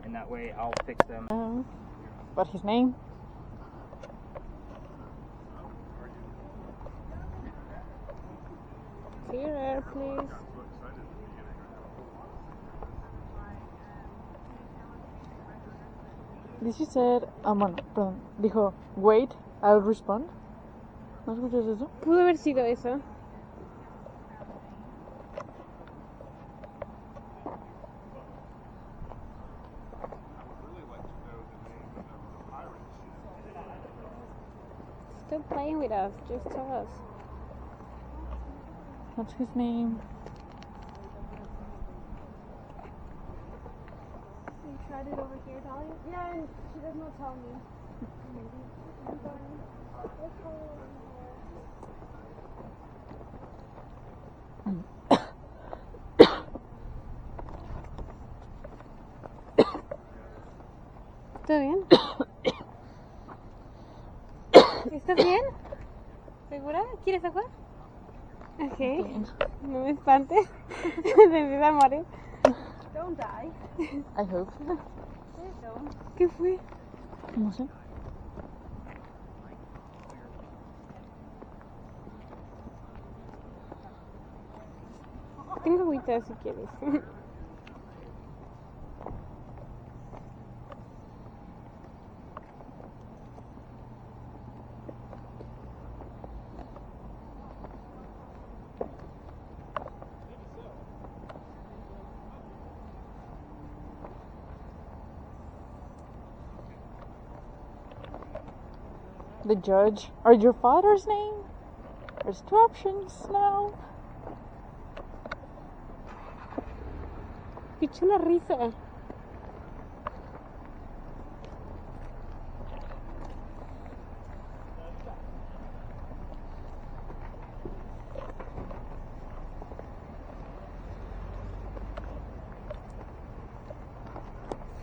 and that way I'll fix them. What's his name? Here, please. Did she said, bueno, perdón, dijo, wait, I'll respond. ¿No escuchas eso? Pudo haber sido eso. Still playing with us, just tell us. What's his name? You tried it over here, Dalia? Yeah, and she does not tell me. ¿Está bien? ¿Estás bien? ¿Segura? ¿Quieres agua? Ok. No me espantes. Me voy a morir. Don't die. I hope. Please don't. ¿Qué fue? No sé. Tengo agüita si quieres. The judge. Or your father's name? There's 2 options now. ¡Qué chula risa!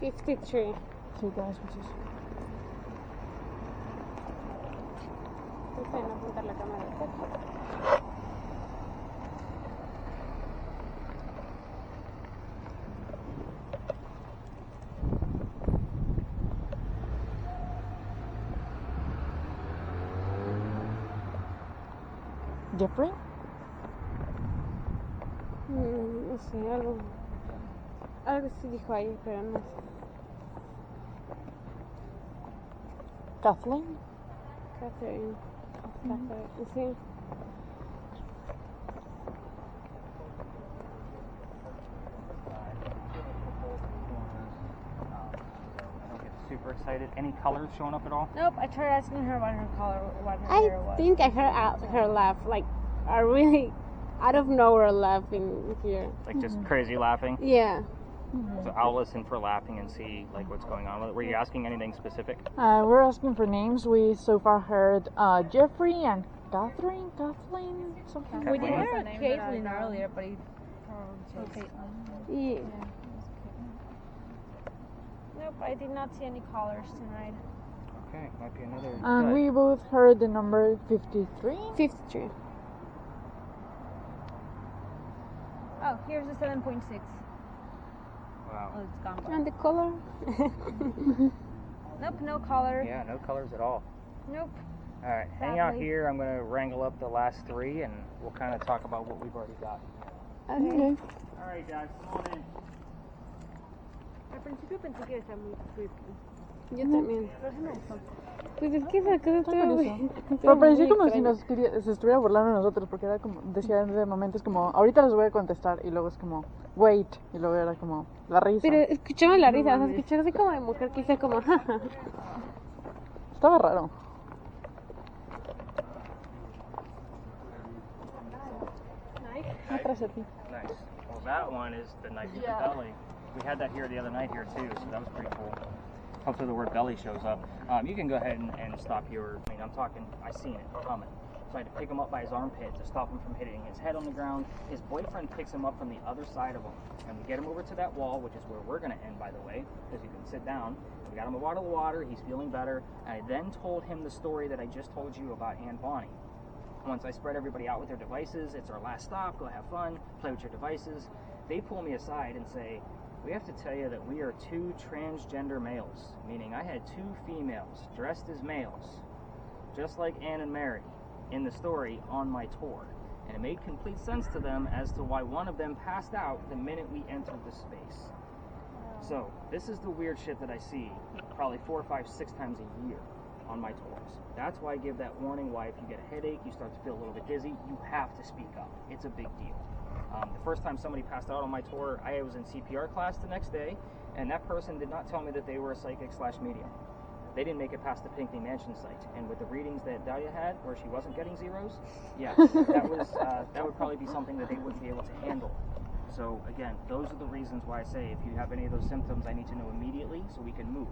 $53. Sí, te escuchas. Estoy en apuntar la cámara. Jeffrey? No sé, algo sí dijo ahí, pero no sé. Kathleen? Catherine, sí. Super excited. Any colors showing up at all? Nope, I tried asking her what her color, what her I hair was. think I heard her laugh, like a really out of nowhere laughing here. Like just crazy laughing? Yeah. So I'll listen for laughing and see like what's going on with it. Were you asking anything specific? We're asking for names. We so far heard Jeffrey and Kathleen, something. We did Kathleen? hear Caitlin earlier, but he probably chose Yeah. Nope, I did not see any colors tonight. Okay, might be another. And we both heard the number 53. 53. Oh, here's the 7.6. Wow. Oh, it's gone by. And the color? Nope, no color. Yeah, no colors at all. Nope. All right, hang out Sadly. here. I'm going to wrangle up the last 3 and we'll kind of talk about what we've already got. Okay. All right, guys, come on in. Al principio pensé que estaba muy creepy. Yo también. Pero sí me gustó. Pues es que esa cosa Está estuvo curioso. muy... Pero parecía como si se estuviera burlando de nosotros, porque era como, decía de momentos como, ahorita les voy a contestar, y luego es como, wait, y luego era como, la risa. Pero escuchamos la risa, o sea, escuchar así como de mujer que dice como, jaja. Estaba raro. Atrás de ti. Nice. Well, that one is the knife with the belly. We had that here the other night here too, so that was pretty cool. Hopefully the word belly shows up. You can go ahead and stop your, I mean, I'm talking, I seen it coming. So I had to pick him up by his armpit to stop him from hitting his head on the ground. His boyfriend picks him up from the other side of him. And we get him over to that wall, which is where we're going to end, by the way, because you can sit down. We got him a bottle of water. He's feeling better. And I then told him the story that I just told you about Aunt Bonnie. Once I spread everybody out with their devices, it's our last stop, go have fun, play with your devices. They pull me aside and say, we have to tell you that we are 2 transgender males, meaning I had 2 females dressed as males, just like Anne and Mary, in the story on my tour. And it made complete sense to them as to why one of them passed out the minute we entered the space. So, this is the weird shit that I see probably 4, 5, 6 times a year on my tours. That's why I give that warning, why if you get a headache, you start to feel a little bit dizzy, you have to speak up. It's a big deal. The first time somebody passed out on my tour, I was in CPR class the next day, and that person did not tell me that they were a psychic/medium. They didn't make it past the Pinckney Mansion site, and with the readings that Dalia had, where she wasn't getting zeros, yeah, that would probably be something that they wouldn't be able to handle. So again, those are the reasons why I say if you have any of those symptoms, I need to know immediately so we can move.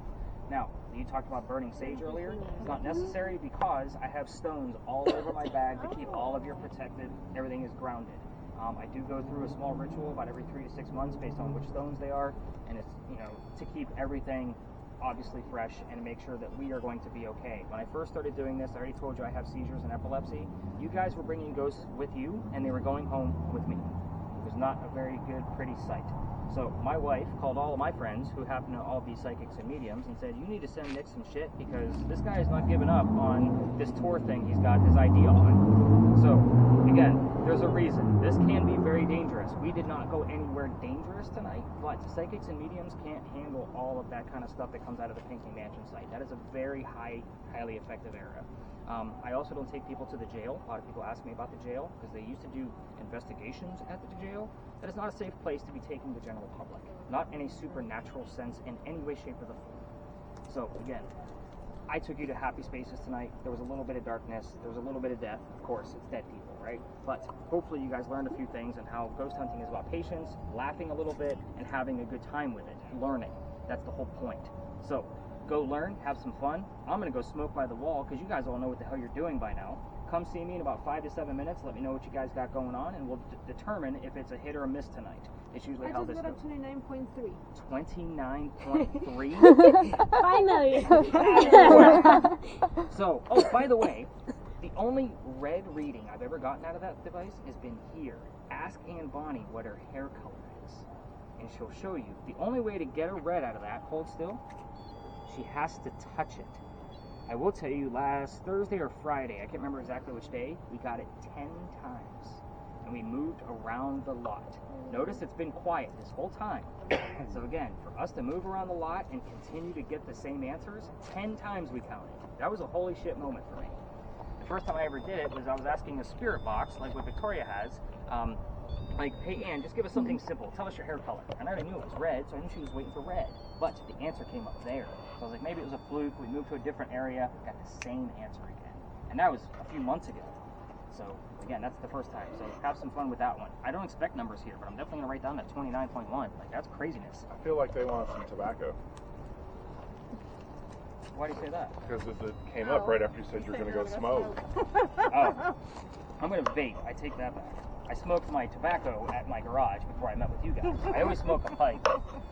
Now, you talked about burning sage earlier. It's not necessary because I have stones all over my bag to keep all of your protected. Everything is grounded. I do go through a small ritual about every 3 to 6 months based on which stones they are, and it's, you know, to keep everything obviously fresh and make sure that we are going to be okay. When I first started doing this, I already told you I have seizures and epilepsy. You guys were bringing ghosts with you, and they were going home with me. It was not a very good, pretty sight. So my wife called all of my friends, who happen to all be psychics and mediums, and said, you need to send Nick some shit because this guy is not giving up on this tour thing he's got his idea on. So, again, there's a reason. This can be very dangerous. We did not go anywhere dangerous tonight, but psychics and mediums can't handle all of that kind of stuff that comes out of the Pinckney Mansion site. That is a very highly effective area. I also don't take people to the jail. A lot of people ask me about the jail because they used to do investigations at the jail. That is not a safe place to be taking the general public. Not in a supernatural sense in any way, shape, or the form. So, again, I took you to happy spaces tonight. There was a little bit of darkness. There was a little bit of death. Of course, it's dead people, right? But hopefully you guys learned a few things and how ghost hunting is about patience, laughing a little bit, and having a good time with it. Learning. That's the whole point. So, go learn, have some fun. I'm going to go smoke by the wall because you guys all know what the hell you're doing by now. Come see me in about 5 to 7 minutes. Let me know what you guys got going on, and we'll determine if it's a hit or a miss tonight. It's usually how this goes. I just got a 29.3. 29.3? Finally. So, oh, by the way, the only red reading I've ever gotten out of that device has been here. Ask Aunt Bonnie what her hair color is, and she'll show you. The only way to get a red out of that, hold still, she has to touch it. I will tell you, last Thursday or Friday, I can't remember exactly which day, we got it 10 times. And we moved around the lot. Notice it's been quiet this whole time. So again, for us to move around the lot and continue to get the same answers, 10 times we counted. That was a holy shit moment for me. The first time I ever did it was I was asking a spirit box, like what Victoria has, like, hey Ann, just give us something simple. Tell us your hair color. And I already knew it was red, so I knew she was waiting for red. But the answer came up there. So I was like, maybe it was a fluke. We moved to a different area, got the same answer again. And that was a few months ago. So again, that's the first time. So have some fun with that one. I don't expect numbers here, but I'm definitely gonna write down that 29.1. Like, that's craziness. I feel like they want some tobacco. Why do you say that? Because it came up right after you said you're going to go smoke. Oh, I'm gonna vape. I take that back. I smoked my tobacco at my garage before I met with you guys. I always smoke a pipe,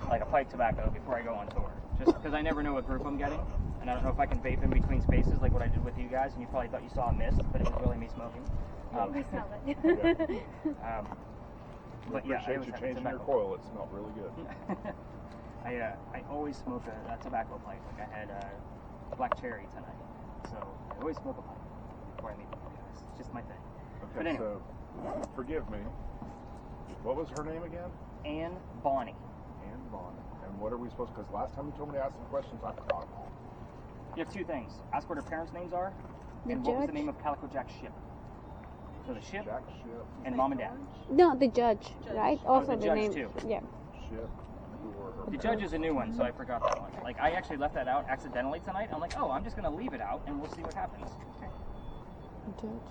like a pipe tobacco, before I go on tour. Just because I never know what group I'm getting, and I don't know if I can vape in between spaces like what I did with you guys, and you probably thought you saw a mist, but it was really me smoking. We smell it. But yeah, I appreciate always you have changing your tobacco. coil. It smelled really good. I always smoke a tobacco pipe. Like I had a black cherry tonight, so I always smoke a pipe before I meet with you guys. It's just my thing. Okay, But anyway. so forgive me. What was her name again? Anne Bonnie. Ann Bonnie. And what are we supposed to? Because last time you told me to ask some questions, I forgot them all. You have two things. Ask what her parents' names are, and what was the name of Calico Jack's ship. So the ship Jack Ship. and mom and dad. No, the judge, right? Also the judge name. too. Yeah. Ship. Or her The parents. judge is a new one, so I forgot that one. Like, I actually left that out accidentally tonight. I'm like, oh, I'm just going to leave it out, and we'll see what happens.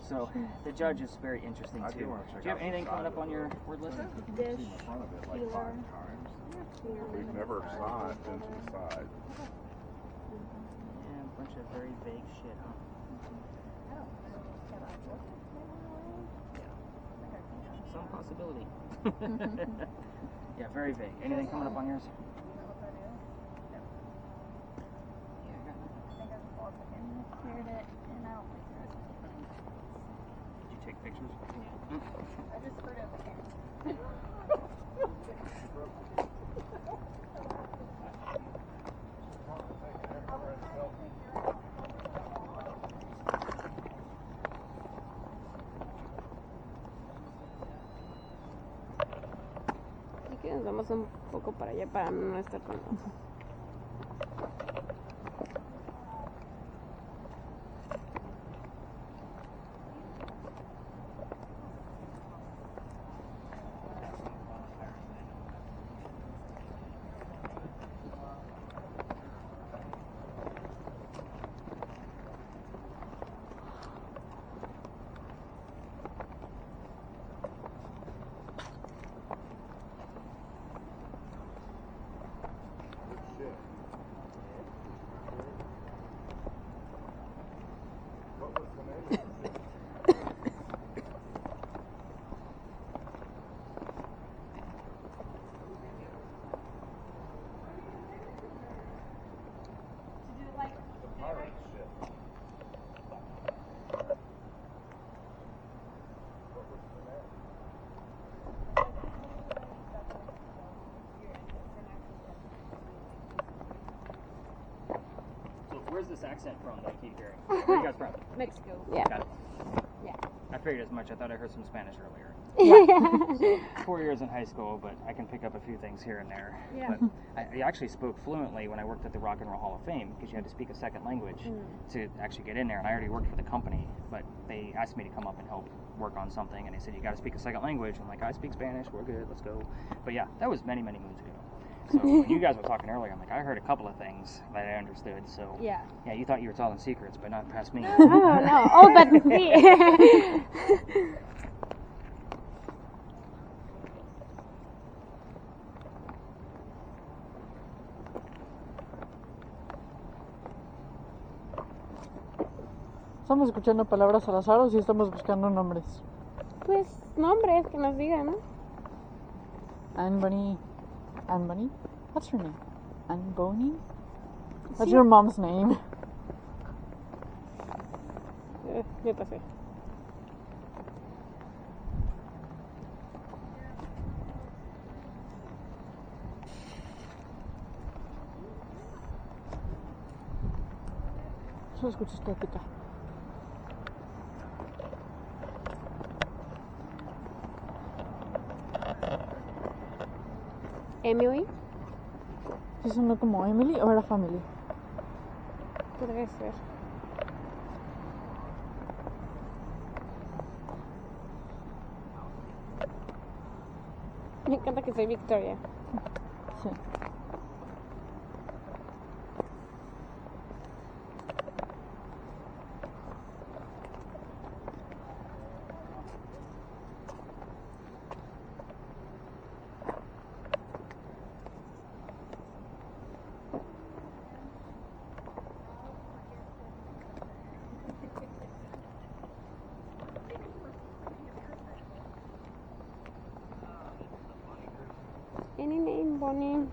So, the judge is very interesting, I too. do want to check Do you have out the anything side coming up of on it, your though. word list? I've seen the front of it like 5 times. We've never saw it been to the side. Yeah, a bunch of very vague shit, huh? Some possibility. Yeah, very vague. Anything coming up on yours? Did you take pictures? I just heard it. nos vamos un poco para allá para no estar con los... What was the name of it? The pirate ship. What was the name? So where's this accent from that I keep hearing? Where are you guys from? Mexico. Yeah. Got it. Yeah. I figured as much. I thought I heard some Spanish earlier. Yeah. 4 years in high school, but I can pick up a few things here and there. Yeah. But I actually spoke fluently when I worked at the Rock and Roll Hall of Fame because you had to speak a second language to actually get in there. And I already worked for the company, but they asked me to come up and help work on something. And they said, you got to speak a second language. I'm like, I speak Spanish. We're good. Let's go. But yeah, that was many, many moons ago. So when you guys were talking earlier, I'm like, I heard a couple of things that I understood. So Yeah. yeah, you thought you were telling secrets, but not past me. Oh, no. Oh, but sí. ¿Estamos escuchando palabras al azar o si estamos buscando nombres? Pues nombres que nos digan, ¿no? Anne Bunny. Anne Bunny? What's her name? Anne Bonny? That's Sí. your mom's name. Me pasé. Solo escucho estática. Emily, ¿Sí sonó como Emily o era Family? podría ser. Me encanta que soy Victoria. Sí. Any name, Bonnie.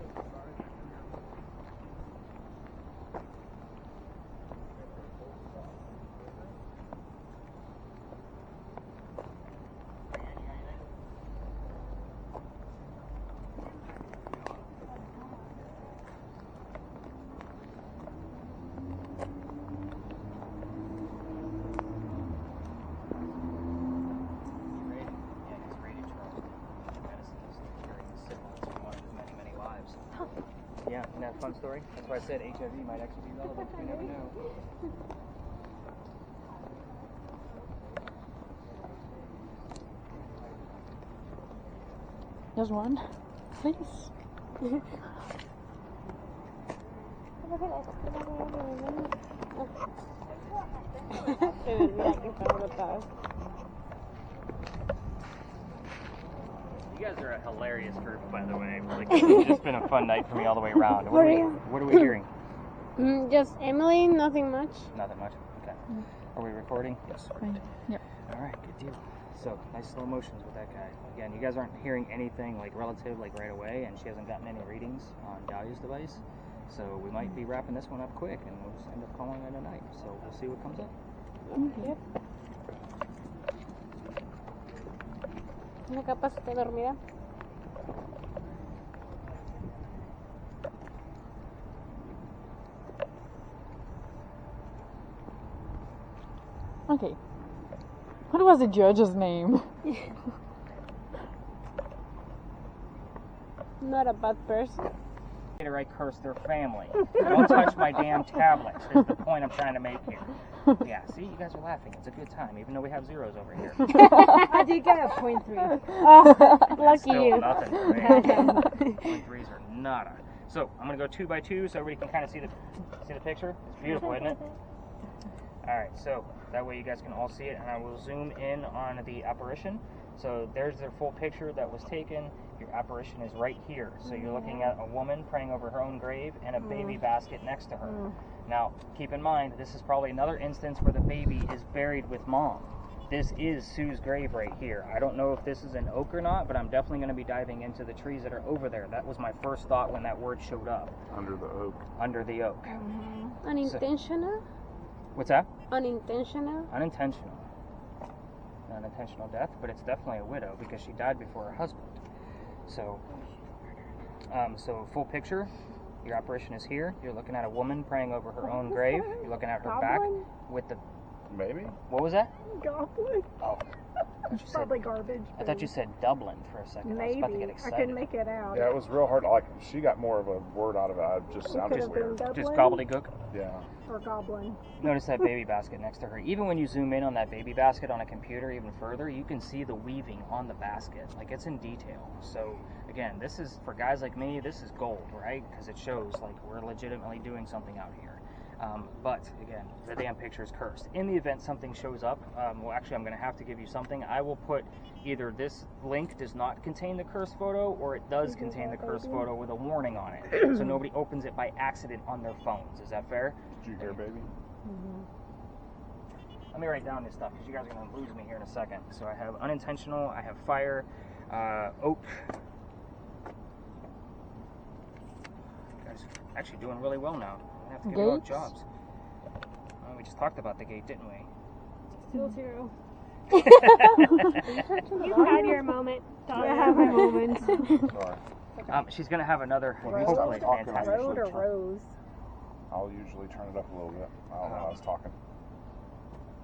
Yeah, isn't that a fun story? That's why I said HIV might actually be relevant. You never know. Just one, please. You guys are a hilarious group, by the way. Like, it's just been a fun night for me all the way around. What are we hearing? Just Emily, nothing much. Nothing much. Okay. Are we recording? Yes. Yep. All right, good deal. So, nice slow motions with that guy. Again, you guys aren't hearing anything like relative like right away, and she hasn't gotten any readings on Dalia's device. So we might be wrapping this one up quick, and we'll just end up calling it a night. So we'll see what comes up. Yep. ¿No capaz esté dormida? Okay. What was the judge's name? not a bad person. I curse their family. Don't touch my damn tablets is the point I'm trying to make here. Yeah, see, you guys are laughing. It's a good time, even though we have zeros over here. I did get a 0.3. Oh, lucky Still you. nothing for me. 0.3s are nada. So I'm gonna go 2 by 2 so everybody can kind of see the picture. It's beautiful, isn't it? All right, so that way you guys can all see it, and I will zoom in on the apparition. So there's their full picture that was taken. Your apparition is right here. So you're looking at a woman praying over her own grave and a baby basket next to her. Now, keep in mind, this is probably another instance where the baby is buried with mom. This is Sue's grave right here. I don't know if this is an oak or not, but I'm definitely going to be diving into the trees that are over there. That was my first thought when that word showed up. Under the oak. Under the oak. Unintentional? What's that? Unintentional? Unintentional. Not intentional death, but it's definitely a widow because she died before her husband. So, so full picture. Your apparition is here. You're looking at a woman praying over her own grave. You're looking at her back with the... Maybe? What was that? Goblin. Oh. Probably garbage. I thought you said Dublin for a second. Maybe. I was about to get I excited. couldn't make it out. Yeah, it was real hard. Like, she got more of a word out of it. It just sounded Could have been weird. Dublin Just gobbledygook. Yeah. or goblin. Notice that baby basket next to her. Even when you zoom in on that baby basket on a computer even further, you can see the weaving on the basket. Like, it's in detail. So, again, this is, for guys like me, this is gold, right? Because it shows, like, we're legitimately doing something out here. But, again, the damn picture is cursed. In the event something shows up, well, actually, I'm going to have to give you something. I will put either this link does not contain the cursed photo, or it does contain the cursed photo with a warning on it. So nobody opens it by accident on their phones. Is that fair? Did you hear, baby? Let me write down this stuff because you guys are going to lose me here in a second. So I have unintentional, I have fire, oak. You guys are actually doing really well now. I'm going to have to give you all Gates? jobs. We just talked about the gate, didn't we? Still 0. You had your moment, Dalia. I have my moments. Sorry. She's going to have another, When he hopefully, stops talking, I fantastic. Road or usually rose? I'll usually turn it up a little bit. I don't know. I was talking.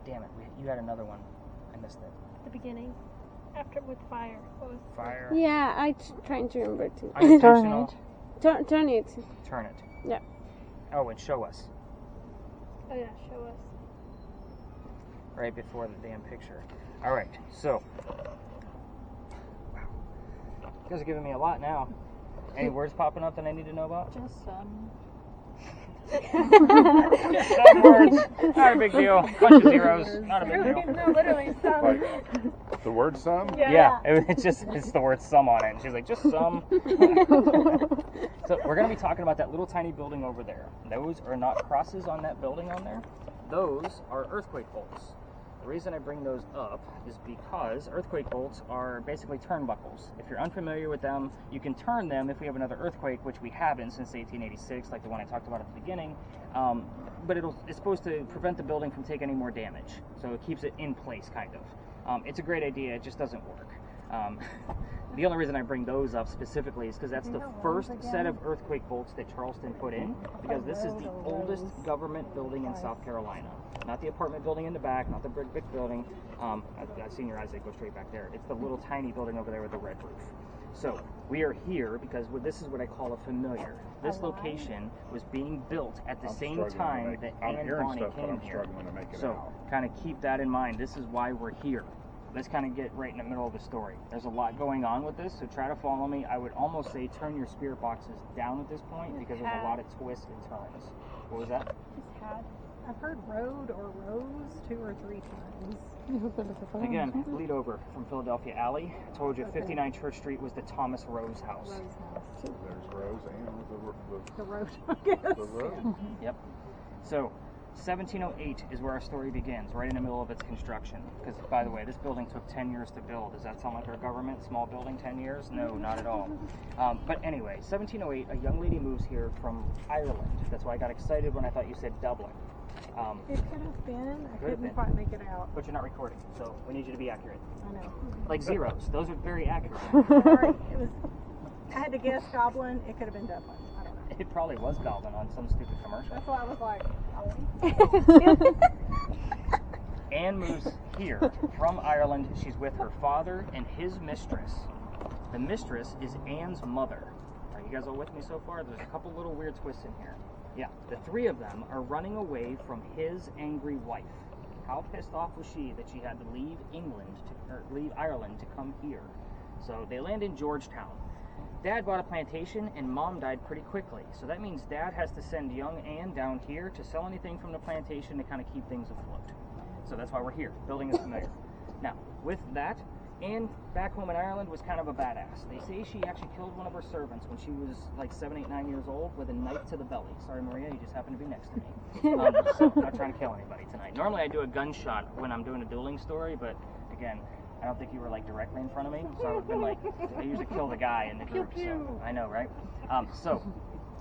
Damn it, you had another one. I missed it. The beginning. After with fire. What was Fire. Yeah, I'm trying to remember too. Unintentional. Turn it. Turn it. Yeah. Oh, and show us. Oh yeah, show us. Right before the damn picture. All right, so you guys are giving me a lot now. Any words popping up that I need to know about? Just Some words. Not a big deal. Bunch of zeros. Not a big deal. No, literally some. Like, the word some? Yeah, it's the word some on it. And she's like, just some. So we're going to be talking about that little tiny building over there. Those are not crosses on that building on there. Those are earthquake bolts. The reason I bring those up is because earthquake bolts are basically turnbuckles. If you're unfamiliar with them, you can turn them if we have another earthquake, which we haven't since 1886, like the one I talked about at the beginning. But it's supposed to prevent the building from taking any more damage. So it keeps it in place, kind of. It's a great idea, it just doesn't work. The only reason I bring those up specifically is because that's the first set of earthquake bolts that Charleston put in, because this is the oldest government building in South Carolina. Not the apartment building in the back, not the brick building. I've seen your eyes, they go straight back there. It's the little tiny building over there with the red roof. So we are here because this is what I call a familiar. This location was being built at the same time that Anne and Bonnie came here. So kind of keep that in mind. This is why we're here. Let's kind of get right in the middle of the story. There's a lot going on with this, so try to follow me. I would almost say turn your spirit boxes down at this point because there's a lot of twists and turns. What was that? I've heard road or rose 2 or 3 times. Again, bleed over from Philadelphia Alley. I told you 59 Church Street was the Thomas Rose house. Rose house. There's Rose and The road, I guess. the road. Yep. So 1708 is where our story begins, right in the middle of its construction. Because, by the way, this building took 10 years to build. Does that sound like our government? Small building, 10 years? No, not at all. But anyway, 1708, a young lady moves here from Ireland. That's why I got excited when I thought you said Dublin. It could have been. I Could have couldn't been. quite make it out. But you're not recording, so we need you to be accurate. I know. Like zeros. Those are very accurate. Sorry. It was. I had to guess goblin. It could have been Dublin. I don't know. It probably was Goblin on some stupid commercial. That's why I was like, Anne moves here from Ireland. She's with her father and his mistress. The mistress is Anne's mother. You guys all with me so far? There's a couple little weird twists in here. Yeah, the three of them are running away from his angry wife. How pissed off was she that she had to leave leave Ireland to come here? So they land in Georgetown. Dad bought a plantation and Mom died pretty quickly. So that means Dad has to send young Anne down here to sell anything from the plantation to kind of keep things afloat. So that's why we're here, building is familiar. Now, with that, Anne back home in Ireland was kind of a badass. They say she actually killed one of her servants when she was like 7, 8, 9 years old with a knife to the belly. Sorry, Maria, you just happened to be next to me. So I'm not trying to kill anybody tonight. Normally I do a gunshot when I'm doing a dueling story, but again, I don't think you were like directly in front of me, so I would have been like, they usually kill the guy in the group, so I know, right?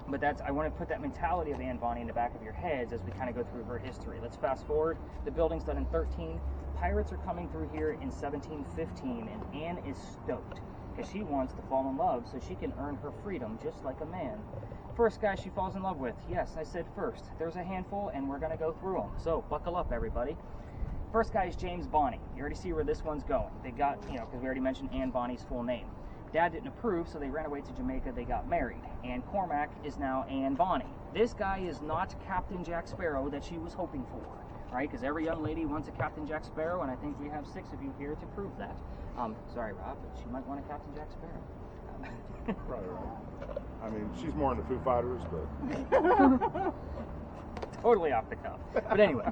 But I want to put that mentality of Anne Bonny in the back of your heads as we kind of go through her history. Let's fast forward. The building's done in 13. Pirates are coming through here in 1715, and Anne is stoked because she wants to fall in love so she can earn her freedom just like a man. First guy she falls in love with, yes, I said first. There's a handful, and we're going to go through them. So buckle up, everybody. First guy is James Bonny. You already see where this one's going. They got, because we already mentioned Anne Bonny's full name. Dad didn't approve, so they ran away to Jamaica. They got married. Anne Cormac is now Anne Bonny. This guy is not Captain Jack Sparrow that she was hoping for, right? Because every young lady wants a Captain Jack Sparrow, and I think we have 6 of you here to prove that. Sorry, Rob, but she might want a Captain Jack Sparrow. Probably right. I mean, she's more into Foo Fighters, but... Totally off the cuff. But anyway,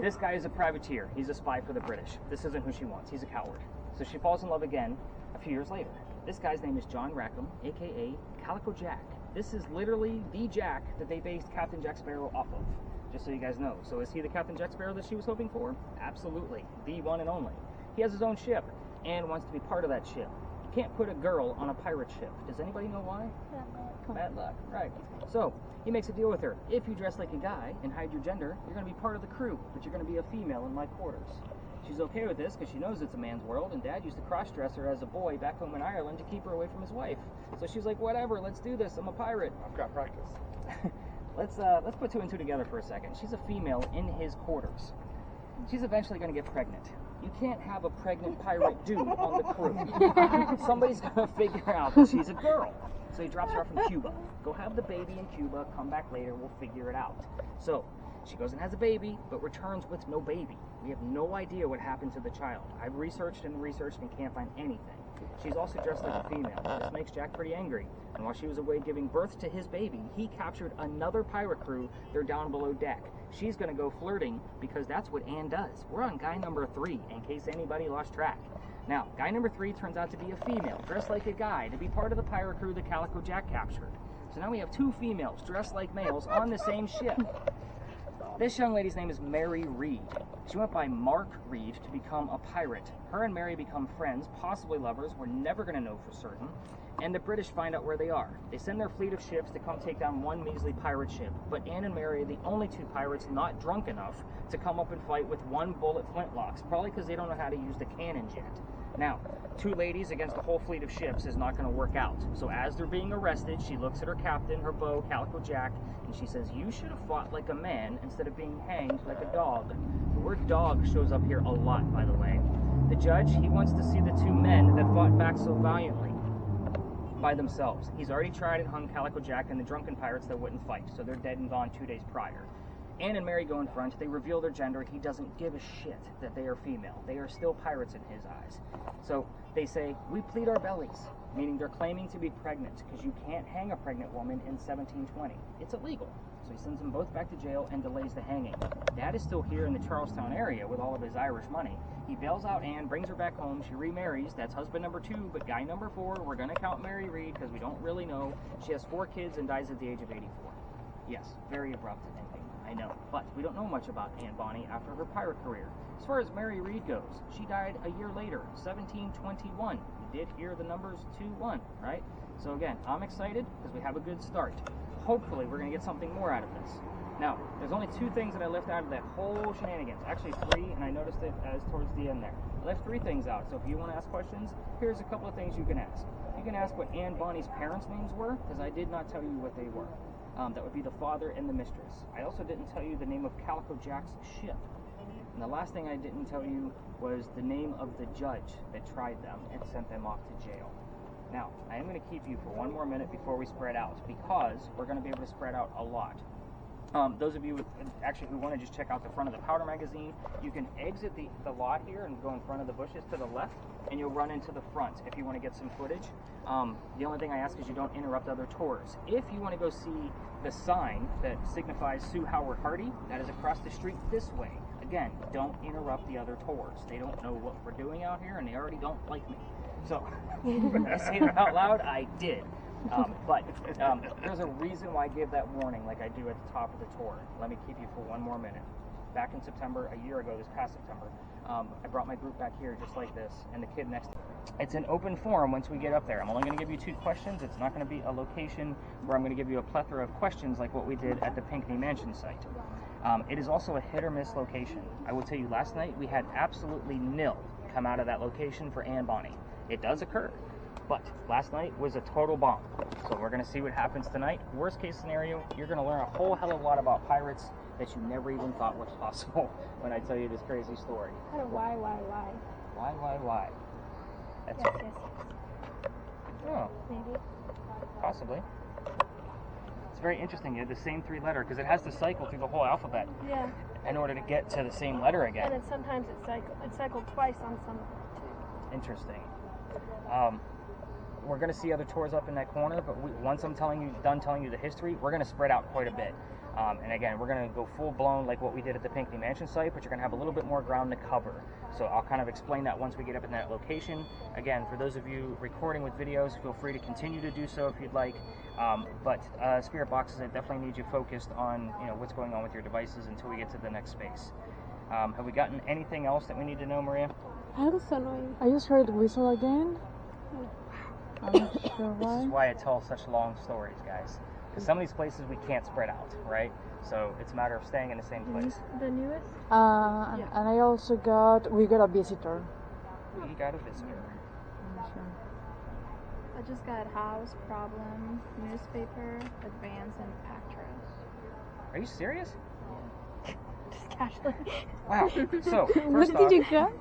this guy is a privateer. He's a spy for the British. This isn't who she wants. He's a coward. So she falls in love again a few years later. This guy's name is John Rackham, a.k.a. Calico Jack. This is literally the Jack that they based Captain Jack Sparrow off of, just so you guys know. So is he the Captain Jack Sparrow that she was hoping for? Absolutely. The one and only. He has his own ship and wants to be part of that ship. You can't put a girl on a pirate ship. Does anybody know why? Bad luck, right. So, he makes a deal with her. If you dress like a guy and hide your gender, you're going to be part of the crew, but you're going to be a female in my quarters. She's okay with this because she knows it's a man's world, and Dad used to cross-dress her as a boy back home in Ireland to keep her away from his wife. So she's like, whatever, let's do this. I'm a pirate. I've got practice. Let's put 2 and 2 together for a second. She's a female in his quarters. She's eventually going to get pregnant. You can't have a pregnant pirate dude on the crew. Somebody's going to figure out that she's a girl. So he drops her off in Cuba. Go have the baby in Cuba, come back later, we'll figure it out. So she goes and has a baby, but returns with no baby. We have no idea what happened to the child. I've researched and can't find anything. She's also dressed like a female. This makes Jack pretty angry. And while she was away giving birth to his baby, he captured another pirate crew. They're down below deck. She's going to go flirting because that's what Anne does. We're on guy number 3, in case anybody lost track. Now, guy number 3 turns out to be a female, dressed like a guy, to be part of the pirate crew that Calico Jack captured. So now we have 2 females dressed like males on the same ship. This young lady's name is Mary Reed. She went by Mark Reed to become a pirate. Her and Mary become friends, possibly lovers. We're never going to know for certain. And the British find out where they are. They send their fleet of ships to come take down one measly pirate ship. But Anne and Mary are the only 2 pirates not drunk enough to come up and fight with 1 bullet flintlocks, probably because they don't know how to use the cannons yet. Now, 2 ladies against a whole fleet of ships is not going to work out. So as they're being arrested, she looks at her captain, her beau, Calico Jack, and she says, you should have fought like a man instead of being hanged like a dog. The word dog shows up here a lot, by the way. The judge, he wants to see the 2 men that fought back so valiantly by themselves. He's already tried and hung Calico Jack and the drunken pirates that wouldn't fight, so they're dead and gone 2 days prior. Anne and Mary go in front. They reveal their gender. He doesn't give a shit that they are female. They are still pirates in his eyes. So they say, we plead our bellies, meaning they're claiming to be pregnant because you can't hang a pregnant woman in 1720. It's illegal. So he sends them both back to jail and delays the hanging. Dad is still here in the Charlestown area with all of his Irish money. He bails out Anne, brings her back home. She remarries. That's husband number 2, but guy number 4, we're going to count Mary Reed because we don't really know. She has 4 kids and dies at the age of 84. Yes, very abrupt ending, I know. But we don't know much about Anne Bonny after her pirate career. As far as Mary Reed goes, she died a year later, 1721. You did hear the numbers 2-1, right? So again, I'm excited because we have a good start. Hopefully we're going to get something more out of this. Now, there's only 2 things that I left out of that whole shenanigans. Actually 3, and I noticed it as towards the end there. I left 3 things out, so if you want to ask questions, here's a couple of things you can ask. You can ask what Anne Bonny's parents' names were, because I did not tell you what they were. That would be the father and the mistress. I also didn't tell you the name of Calico Jack's ship. And the last thing I didn't tell you was the name of the judge that tried them and sent them off to jail. Now, I am going to keep you for one more minute before we spread out, because we're going to be able to spread out a lot. Those of you who want to just check out the front of the powder magazine, you can exit the lot here and go in front of the bushes to the left, and you'll run into the front if you want to get some footage. The only thing I ask is you don't interrupt other tours. If you want to go see the sign that signifies Sue Howard Hardy, that is across the street this way. Again, don't interrupt the other tours. They don't know what we're doing out here, and they already don't like me. So, when I say that out loud, I did. But there's a reason why I give that warning like I do at the top of the tour. Let me keep you for one more minute. Back in September, a year ago, this past September, I brought my group back here just like this, and the kid next to me. It's an open forum once we get up there. I'm only going to give you 2 questions. It's not going to be a location where I'm going to give you a plethora of questions like what we did at the Pinckney Mansion site. It is also a hit or miss location. I will tell you, last night we had absolutely nil come out of that location for Anne Bonny. It does occur. But last night was a total bomb. So we're going to see what happens tonight. Worst case scenario, you're going to learn a whole hell of a lot about pirates that you never even thought was possible when I tell you this crazy story. Kind of why? Why? That's Yes, it. yes. Oh, Maybe. possibly. It's very interesting. You have the same 3-letter because it has to cycle through the whole alphabet Yeah. in order to get to the same letter again. And then sometimes it cycled twice on some of it too. Interesting. We're going to see other tours up in that corner, but once I'm done telling you the history, we're going to spread out quite a bit. And again, we're going to go full-blown like what we did at the Pinckney Mansion site, but you're going to have a little bit more ground to cover. So I'll kind of explain that once we get up in that location. Again, for those of you recording with videos, feel free to continue to do so if you'd like. But Spirit Boxes, I definitely need you focused on what's going on with your devices until we get to the next space. Have we gotten anything else that we need to know, Maria? Algo sonó. I just heard whistle again. I'm not sure why. This is why I tell such long stories, guys. Because some of these places we can't spread out, right? So it's a matter of staying in the same place. The newest? And I also we got a visitor. We got a visitor. I just got house, problem, newspaper, advance, and actress. Are you serious? Just casually. Wow. So, What first off, did you get?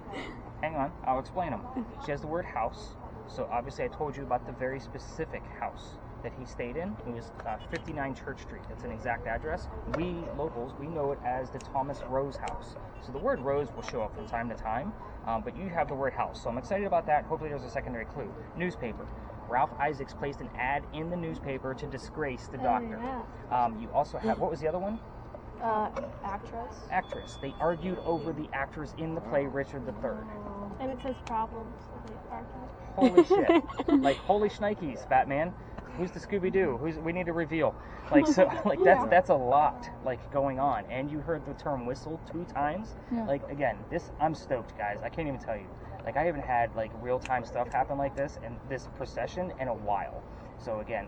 hang on, I'll explain them. She has the word house. So obviously I told you about the very specific house that he stayed in. It was 59 Church Street. That's an exact address. We locals, we know it as the Thomas Rose house. So the word Rose will show up from time to time, but you have the word house. So I'm excited about that. Hopefully there's a secondary clue. Newspaper. Ralph Isaacs placed an ad in the newspaper to disgrace the doctor. Yeah. You also have, what was the other one? Actress. Actress. They argued over the actors in the play Richard III. And it says problems. Holy shit. Like, holy shnikes, Batman. Who's the Scooby-Doo? We need to reveal. Like, so, like, that's a lot, like, going on. And you heard the term whistle 2 times. Yeah. Like, again, I'm stoked, guys. I can't even tell you. Like, I haven't had, like, real-time stuff happen like this in this procession in a while. So, again,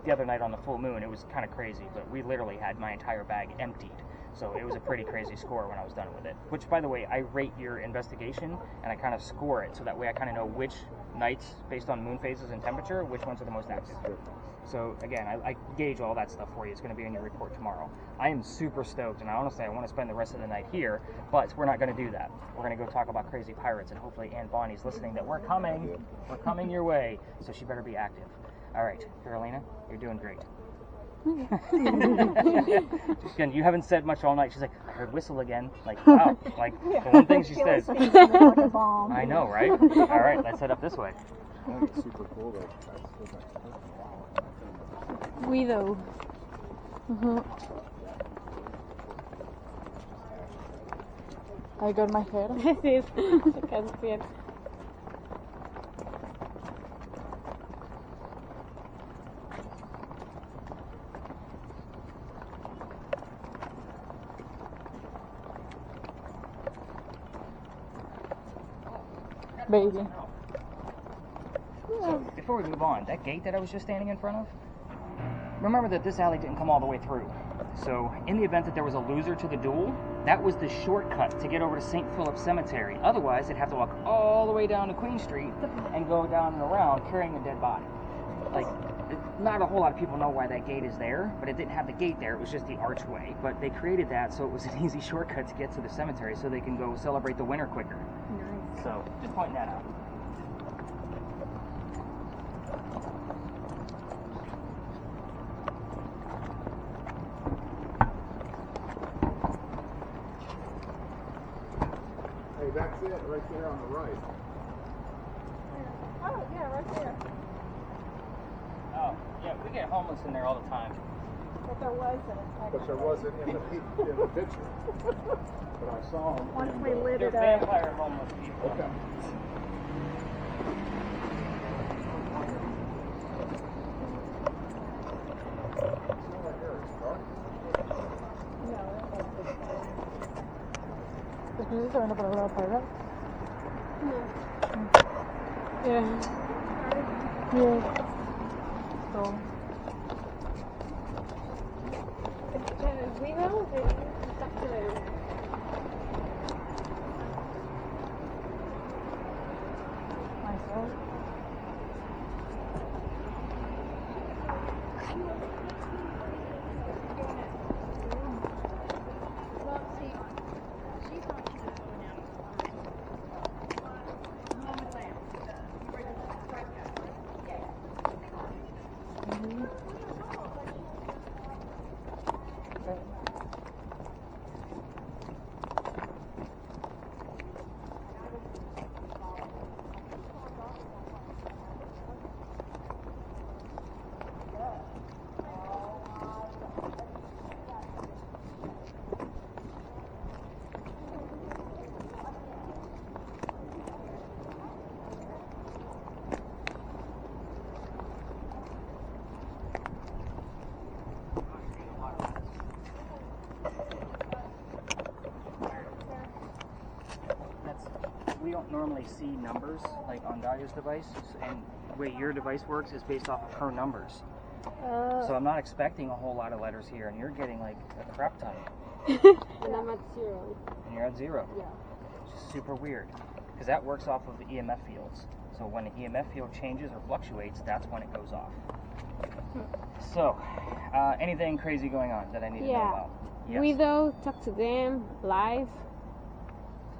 the other night on the full moon, it was kind of crazy, but we literally had my entire bag emptied. So it was a pretty crazy score when I was done with it. Which, by the way, I rate your investigation, and I kind of score it, so that way I kind of know which nights, based on moon phases and temperature, which ones are the most active. So, again, I gauge all that stuff for you. It's going to be in your report tomorrow. I am super stoked, and honestly, I want to spend the rest of the night here, but we're not going to do that. We're going to go talk about crazy pirates, and hopefully Anne Bonny's listening that we're coming. We're coming your way, so she better be active. All right, Carolina, you're doing great. Again, you haven't said much all night. She's like, I heard whistle again. Like, wow. Like, the one thing she says. I know, right? All right, let's head up this way. I think it's super cool though. I stood next to her for a while. Guido. I got my hair. Sí, se casó bien. Baby. So, before we move on, that gate that I was just standing in front of, remember that this alley didn't come all the way through. So, in the event that there was a loser to the duel, that was the shortcut to get over to St. Philip's Cemetery. Otherwise, they'd have to walk all the way down to Queen Street and go down and around carrying a dead body. Like, not a whole lot of people know why that gate is there, but it didn't have the gate there. It was just the archway. But they created that so it was an easy shortcut to get to the cemetery so they can go celebrate the winter quicker. Nice. So, just pointing that out. That's it, right there on the right. Oh, yeah, right there. Oh, yeah, we get homeless in there all the time. But there wasn't. But there wasn't in the picture. But I saw them. Once we lit They're it up. vampire homeless people. Okay. Después está viendo por la lado para allá. Yeah. Yeah. So, We know they stuck to them. nice, right? Well, see, she thought she was going out. We don't normally see numbers like on Dalia's device, and the way your device works is based off of her numbers. So I'm not expecting a whole lot of letters here, and you're getting like a crap ton. And I'm at 0. And you're at 0. Yeah. Which is super weird, because that works off of the EMF fields. So when the EMF field changes or fluctuates, that's when it goes off. So, anything crazy going on that I need to know Yeah. about? Yes. Widow, talk to them, live.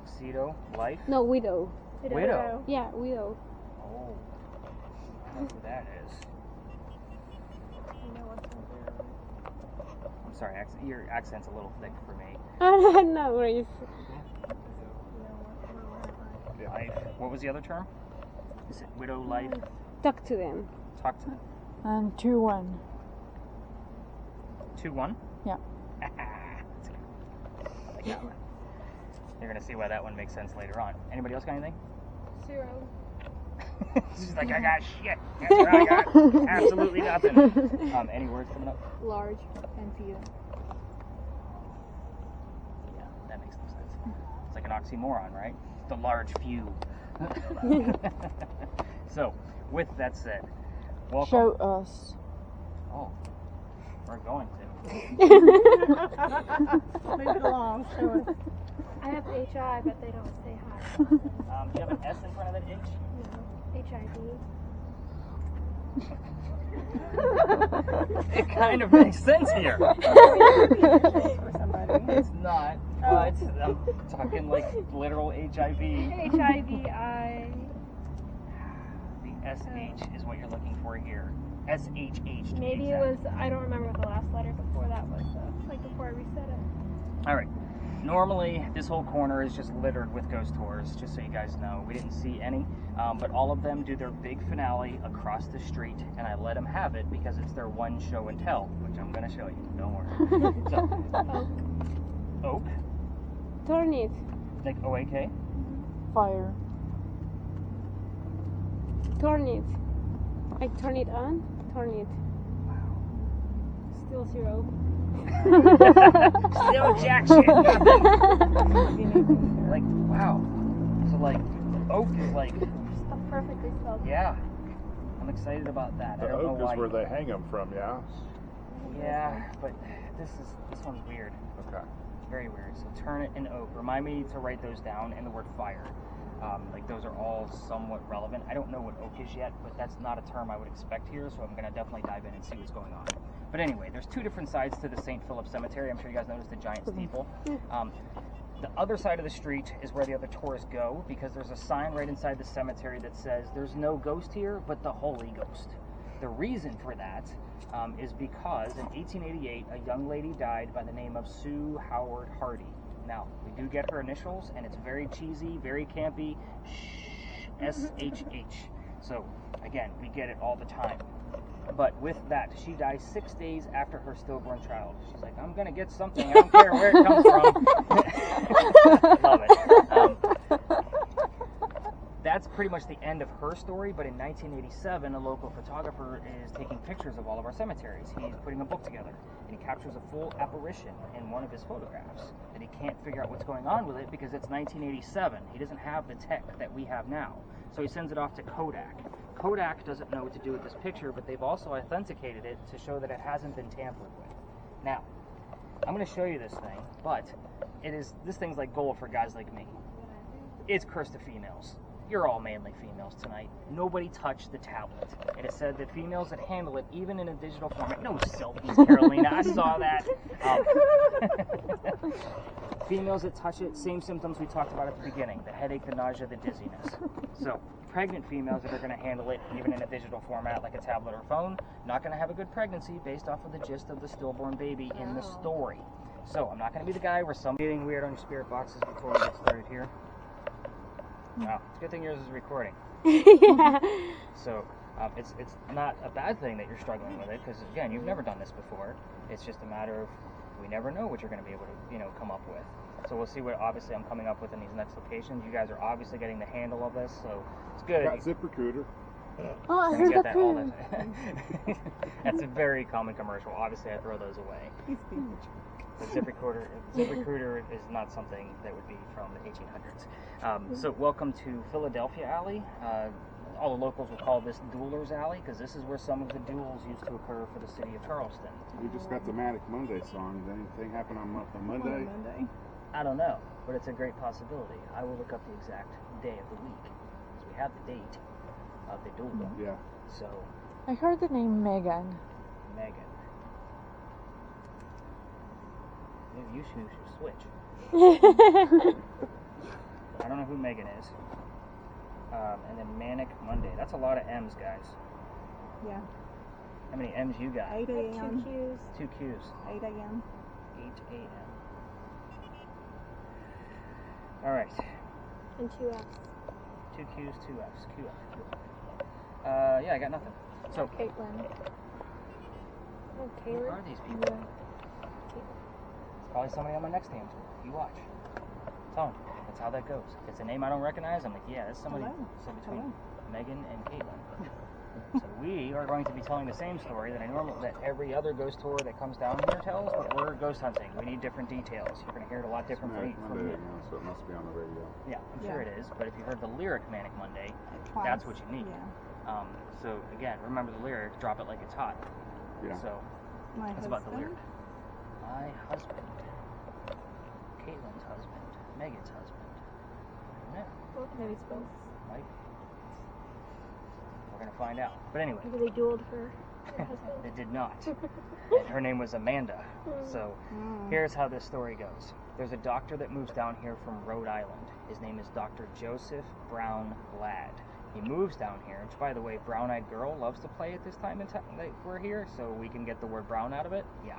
Tuxedo, life? No, widow. Widow. Yeah, widow. Oh. I know who that is. I'm sorry, your accent's a little thick for me. No worries. Life. What was the other term? Is it widow, life? Talk to them. Talk to them. And 2-1. 2-1? Yeah. That's good. I like that one. You're gonna see why that one makes sense later on. Anybody else got anything? 0. She's like, I got shit. That's what I got. Absolutely nothing. Any words coming up? Large and few. Yeah, that makes no sense. It's like an oxymoron, right? The large few. So, with that said, welcome. Show us. Oh, we're going to. Move it along. Show us. I have HI, but they don't say hi. Do you have an S in front of that H? No. HIV. It kind of makes sense here. For somebody. It's not. I'm talking like literal HIV. HIVI. The SH is what you're looking for here. SHH. to be Maybe it exact. was, I don't remember what the last letter before that was, like before I reset it. All right. Normally, this whole corner is just littered with ghost tours, just so you guys know. We didn't see any, but all of them do their big finale across the street, and I let them have it because it's their one show and tell, which I'm going to show you. Don't worry. So, Oak, Turn it. like O-A-K. Fire. Turn it. I turn it on. Turn it. Still 0. Still jack shit. Nothing. Like, wow. So, like, Oak is like, Stuff perfectly spelled. yeah. I'm excited about that. The I don't know oak why. is where they hang them from, yeah? Yeah, but this one's weird. Okay. Very weird. So turn it and oak. Remind me to write those down and the word fire. Like those are all somewhat relevant. I don't know what oak is yet, but that's not a term I would expect here, so I'm going to definitely dive in and see what's going on. But anyway, there's two different sides to the St. Philip Cemetery. I'm sure you guys noticed the giant steeple. The other side of the street is where the other tourists go, because there's a sign right inside the cemetery that says there's no ghost here but the Holy Ghost. The reason for that is because in 1888 a young lady died by the name of Sue Howard Hardy. Now, we do get her initials, and it's very cheesy, very campy, SHH. So, again, we get it all the time. But with that, she dies 6 days after her stillborn child. She's like, I'm going to get something. I don't care where it comes from. Love it. That's pretty much the end of her story, but in 1987, a local photographer is taking pictures of all of our cemeteries. He's putting a book together, and he captures a full apparition in one of his photographs. And he can't figure out what's going on with it because it's 1987. He doesn't have the tech that we have now. So he sends it off to Kodak. Kodak doesn't know what to do with this picture, but they've also authenticated it to show that it hasn't been tampered with. Now, I'm going to show you this thing, but this thing's like gold for guys like me. It's cursed to females. You're all mainly females tonight. Nobody touched the tablet. It is said that females that handle it, even in a digital format, no selfies, Carolina, I saw that. Females that touch it, same symptoms we talked about at the beginning, the headache, the nausea, the dizziness. So, pregnant females that are going to handle it, even in a digital format like a tablet or phone, not going to have a good pregnancy based off of the gist of the stillborn baby in the story. So, I'm not going to be the guy where somebody's getting weird on your spirit boxes before we get started here. Wow, it's a good thing yours is recording. Yeah. So, it's not a bad thing that you're struggling with it, because again, you've never done this before. It's just a matter of we never know what you're going to be able to, come up with. So we'll see what obviously I'm coming up with in these next locations. You guys are obviously getting the handle of this, so it's good. Got ZipRecruiter. Oh, I You heard get that that all too. the That's a very common commercial. Obviously, I throw those away. The ZipRecruiter is not something that would be from the 1800s. So welcome to Philadelphia Alley. All the locals will call this Duelers Alley because this is where some of the duels used to occur for the city of Charleston. We just got the Manic Monday song. Did anything happen on Monday? I don't know, but it's a great possibility. I will look up the exact day of the week because we have the date of the duel. Yeah. So, I heard the name Megan. Megan. Maybe you should switch. I don't know who Megan is. And then Manic Monday. That's a lot of M's, guys. Yeah. How many M's you got? 8 a.m. 2 Q's. 2 Q's. 8 a.m. 8 a.m. All right. And 2 F's. 2 Q's, 2 F's. QF. Yeah, I got nothing. So, Caitlin. Oh, who Caleb. are these people? It's probably somebody on my next hand tour. You watch. Tell them. That's how that goes. If it's a name I don't recognize, I'm like, yeah, that's somebody. So between Megan and Caitlin. So we are going to be telling the same story that every other ghost tour that comes down here tells, but we're ghost hunting. We need different details. You're going to hear it a lot different Manic from Monday me. again, so it must be on the radio. Yeah, I'm sure it is. But if you heard the lyric Manic Monday, Twice. that's what you need. Yeah. So again, remember the lyric, drop it like it's hot. Yeah. So My that's about the husband? lyric. My husband. Caitlin's husband. Megan's husband. Yeah, Maybe it's both. right? We're going to find out. But anyway, Maybe they dueled for her husband. it did not. And her name was Amanda. So here's how this story goes. There's a doctor that moves down here from Rhode Island. His name is Dr. Joseph Brown Ladd. He moves down here, which, by the way, Brown Eyed Girl loves to play at this time that we're here, so we can get the word brown out of it. Yeah,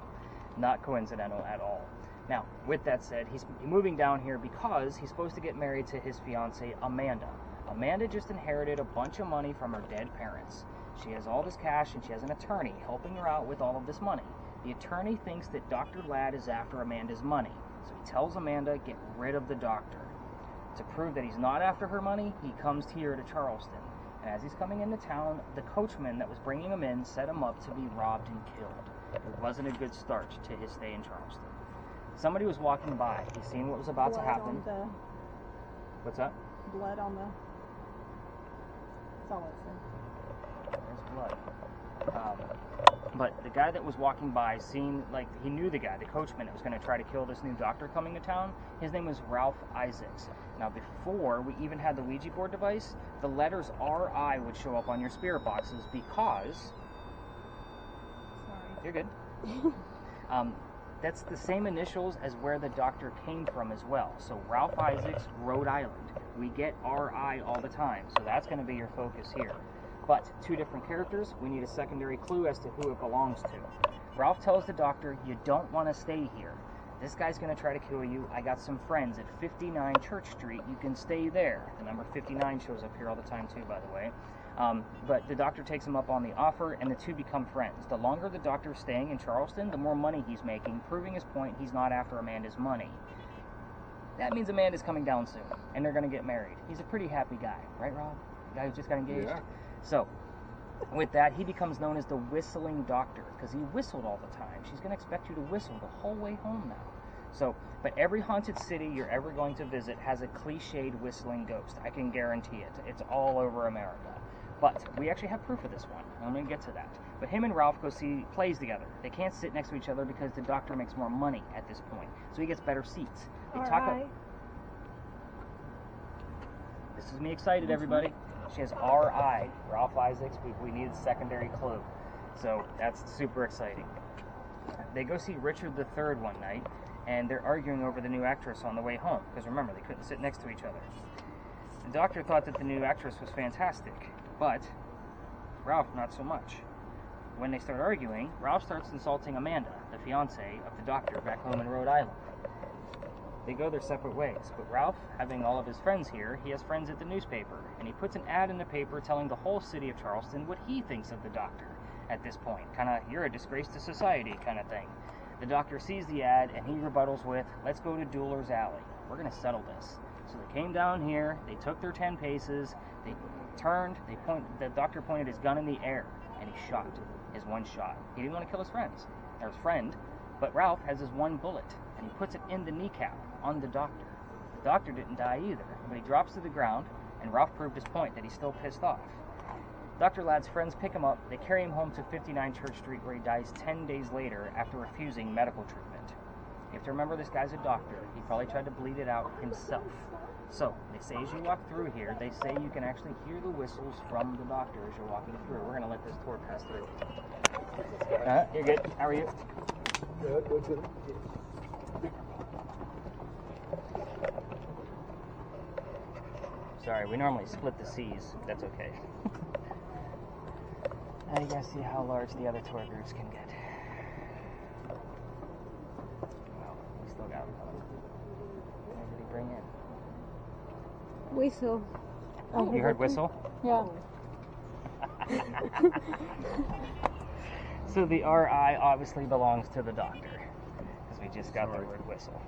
not coincidental at all. Now, with that said, he's moving down here because he's supposed to get married to his fiancée, Amanda. Amanda just inherited a bunch of money from her dead parents. She has all this cash, and she has an attorney helping her out with all of this money. The attorney thinks that Dr. Ladd is after Amanda's money, so he tells Amanda, get rid of the doctor. To prove that he's not after her money, he comes here to Charleston. And as he's coming into town, the coachman that was bringing him in set him up to be robbed and killed. It wasn't a good start to his stay in Charleston. Somebody was walking by. He's seen what was about to happen. What's that? Blood on the. That's all it said. There's blood. But the guy that was walking by, he knew the guy, the coachman that was going to try to kill this new doctor coming to town. His name was Ralph Isaacs. Now, before we even had the Ouija board device, the letters RI would show up on your spirit boxes because... Sorry. You're good. That's the same initials as where the doctor came from as well. So Ralph Isaacs, Rhode Island. We get RI all the time, so that's going to be your focus here. But two different characters, we need a secondary clue as to who it belongs to. Ralph tells the doctor, you don't want to stay here. This guy's going to try to kill you. I got some friends at 59 Church Street. You can stay there. The number 59 shows up here all the time too, by the way. But the doctor takes him up on the offer, and the two become friends. The longer the doctor's staying in Charleston, the more money he's making, proving his point he's not after Amanda's money. That means Amanda's coming down soon, and they're going to get married. He's a pretty happy guy, right, Rob? The guy who just got engaged? Yeah. So, with that, he becomes known as the whistling doctor, because he whistled all the time. She's going to expect you to whistle the whole way home now. So, but every haunted city you're ever going to visit has a cliched whistling ghost. I can guarantee it. It's all over America. But we actually have proof of this one. I'm going to get to that. But him and Ralph go see plays together. They can't sit next to each other because the doctor makes more money at this point. So he gets better seats. They talk up. This is me excited, everybody. She has R.I. Ralph Isaacs. We need a secondary clue. So that's super exciting. They go see Richard III one night, and they're arguing over the new actress on the way home. Because remember, they couldn't sit next to each other. The doctor thought that the new actress was fantastic, but Ralph not so much. When they start arguing, Ralph starts insulting Amanda, the fiancée of the doctor back home in Rhode Island. They go their separate ways, but Ralph, having all of his friends here, he has friends at the newspaper, and he puts an ad in the paper telling the whole city of Charleston what he thinks of the doctor at this point. Kind of, you're a disgrace to society kind of thing. The doctor sees the ad, and he rebuttals with, let's go to Dueler's Alley. We're going to settle this. So they came down here, they took their 10 paces, they turned, the doctor pointed his gun in the air, and he shot his one shot. He didn't want to kill his friend, but Ralph has his one bullet, and he puts it in the kneecap on the doctor. The doctor didn't die either, but he drops to the ground, and Ralph proved his point that he's still pissed off. Dr. Ladd's friends pick him up, they carry him home to 59 Church Street, where he dies 10 days later after refusing medical treatment. You have to remember, this guy's a doctor. He probably tried to bleed it out himself. So, they say as you walk through here, they say you can actually hear the whistles from the doctor as you're walking through. We're going to let this tour pass through. You're good. How are you? Good. Sorry, we normally split the C's. That's okay. Now you guys see how large the other tour groups can get. Well, we still got them coming. What did he bring in? Whistle. You heard whistle? Yeah. So the R.I. obviously belongs to the doctor, because we just got the word whistle.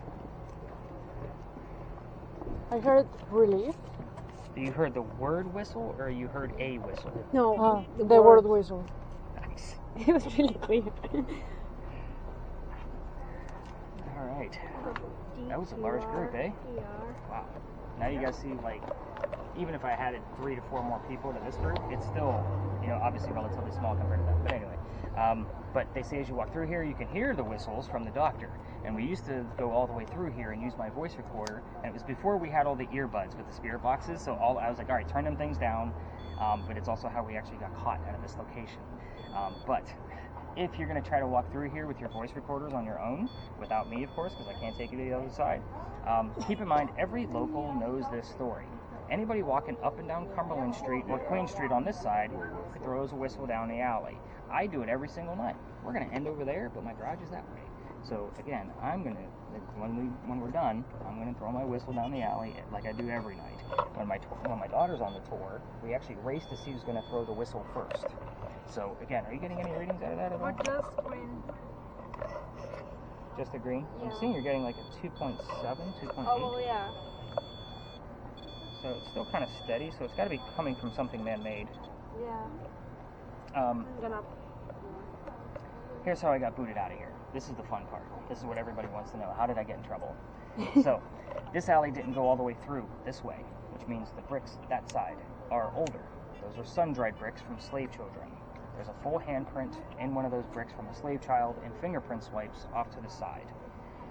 I heard relief. You heard the word whistle, or you heard a whistle? No, The word whistle. Nice. It was really clear. All right. That was a large group, eh? Wow. Now you guys see, like, even if I had it 3 to 4 more people to this group, it's still, obviously relatively small compared to that. But anyway, but they say as you walk through here, you can hear the whistles from the doctor. And we used to go all the way through here and use my voice recorder. And it was before we had all the earbuds with the spirit boxes. So I was like, all right, turn them things down. But it's also how we actually got caught out of this location. But if you're going to try to walk through here with your voice recorders on your own, without me, of course, because I can't take you to the other side, keep in mind, every local knows this story. Anybody walking up and down Cumberland Street or Queen Street on this side throws a whistle down the alley. I do it every single night. We're going to end over there, but my garage is that way. So again, I'm going to, when we're done, I'm going to throw my whistle down the alley like I do every night. When my daughter's on the tour, we actually race to see who's going to throw the whistle first. So again, are you getting any readings out of that at all? What does green? Just a green? Yeah. I'm seeing you're getting like a 2.7, 2.8. Oh, well, yeah. So it's still kind of steady, so it's got to be coming from something man-made. Yeah. Um, I'm gonna. Here's how I got booted out of here. This is the fun part. This is what everybody wants to know. How did I get in trouble? So, this alley didn't go all the way through this way, which means the bricks that side are older. Those are sun-dried bricks from slave children. There's a full handprint in one of those bricks from a slave child and fingerprint swipes off to the side.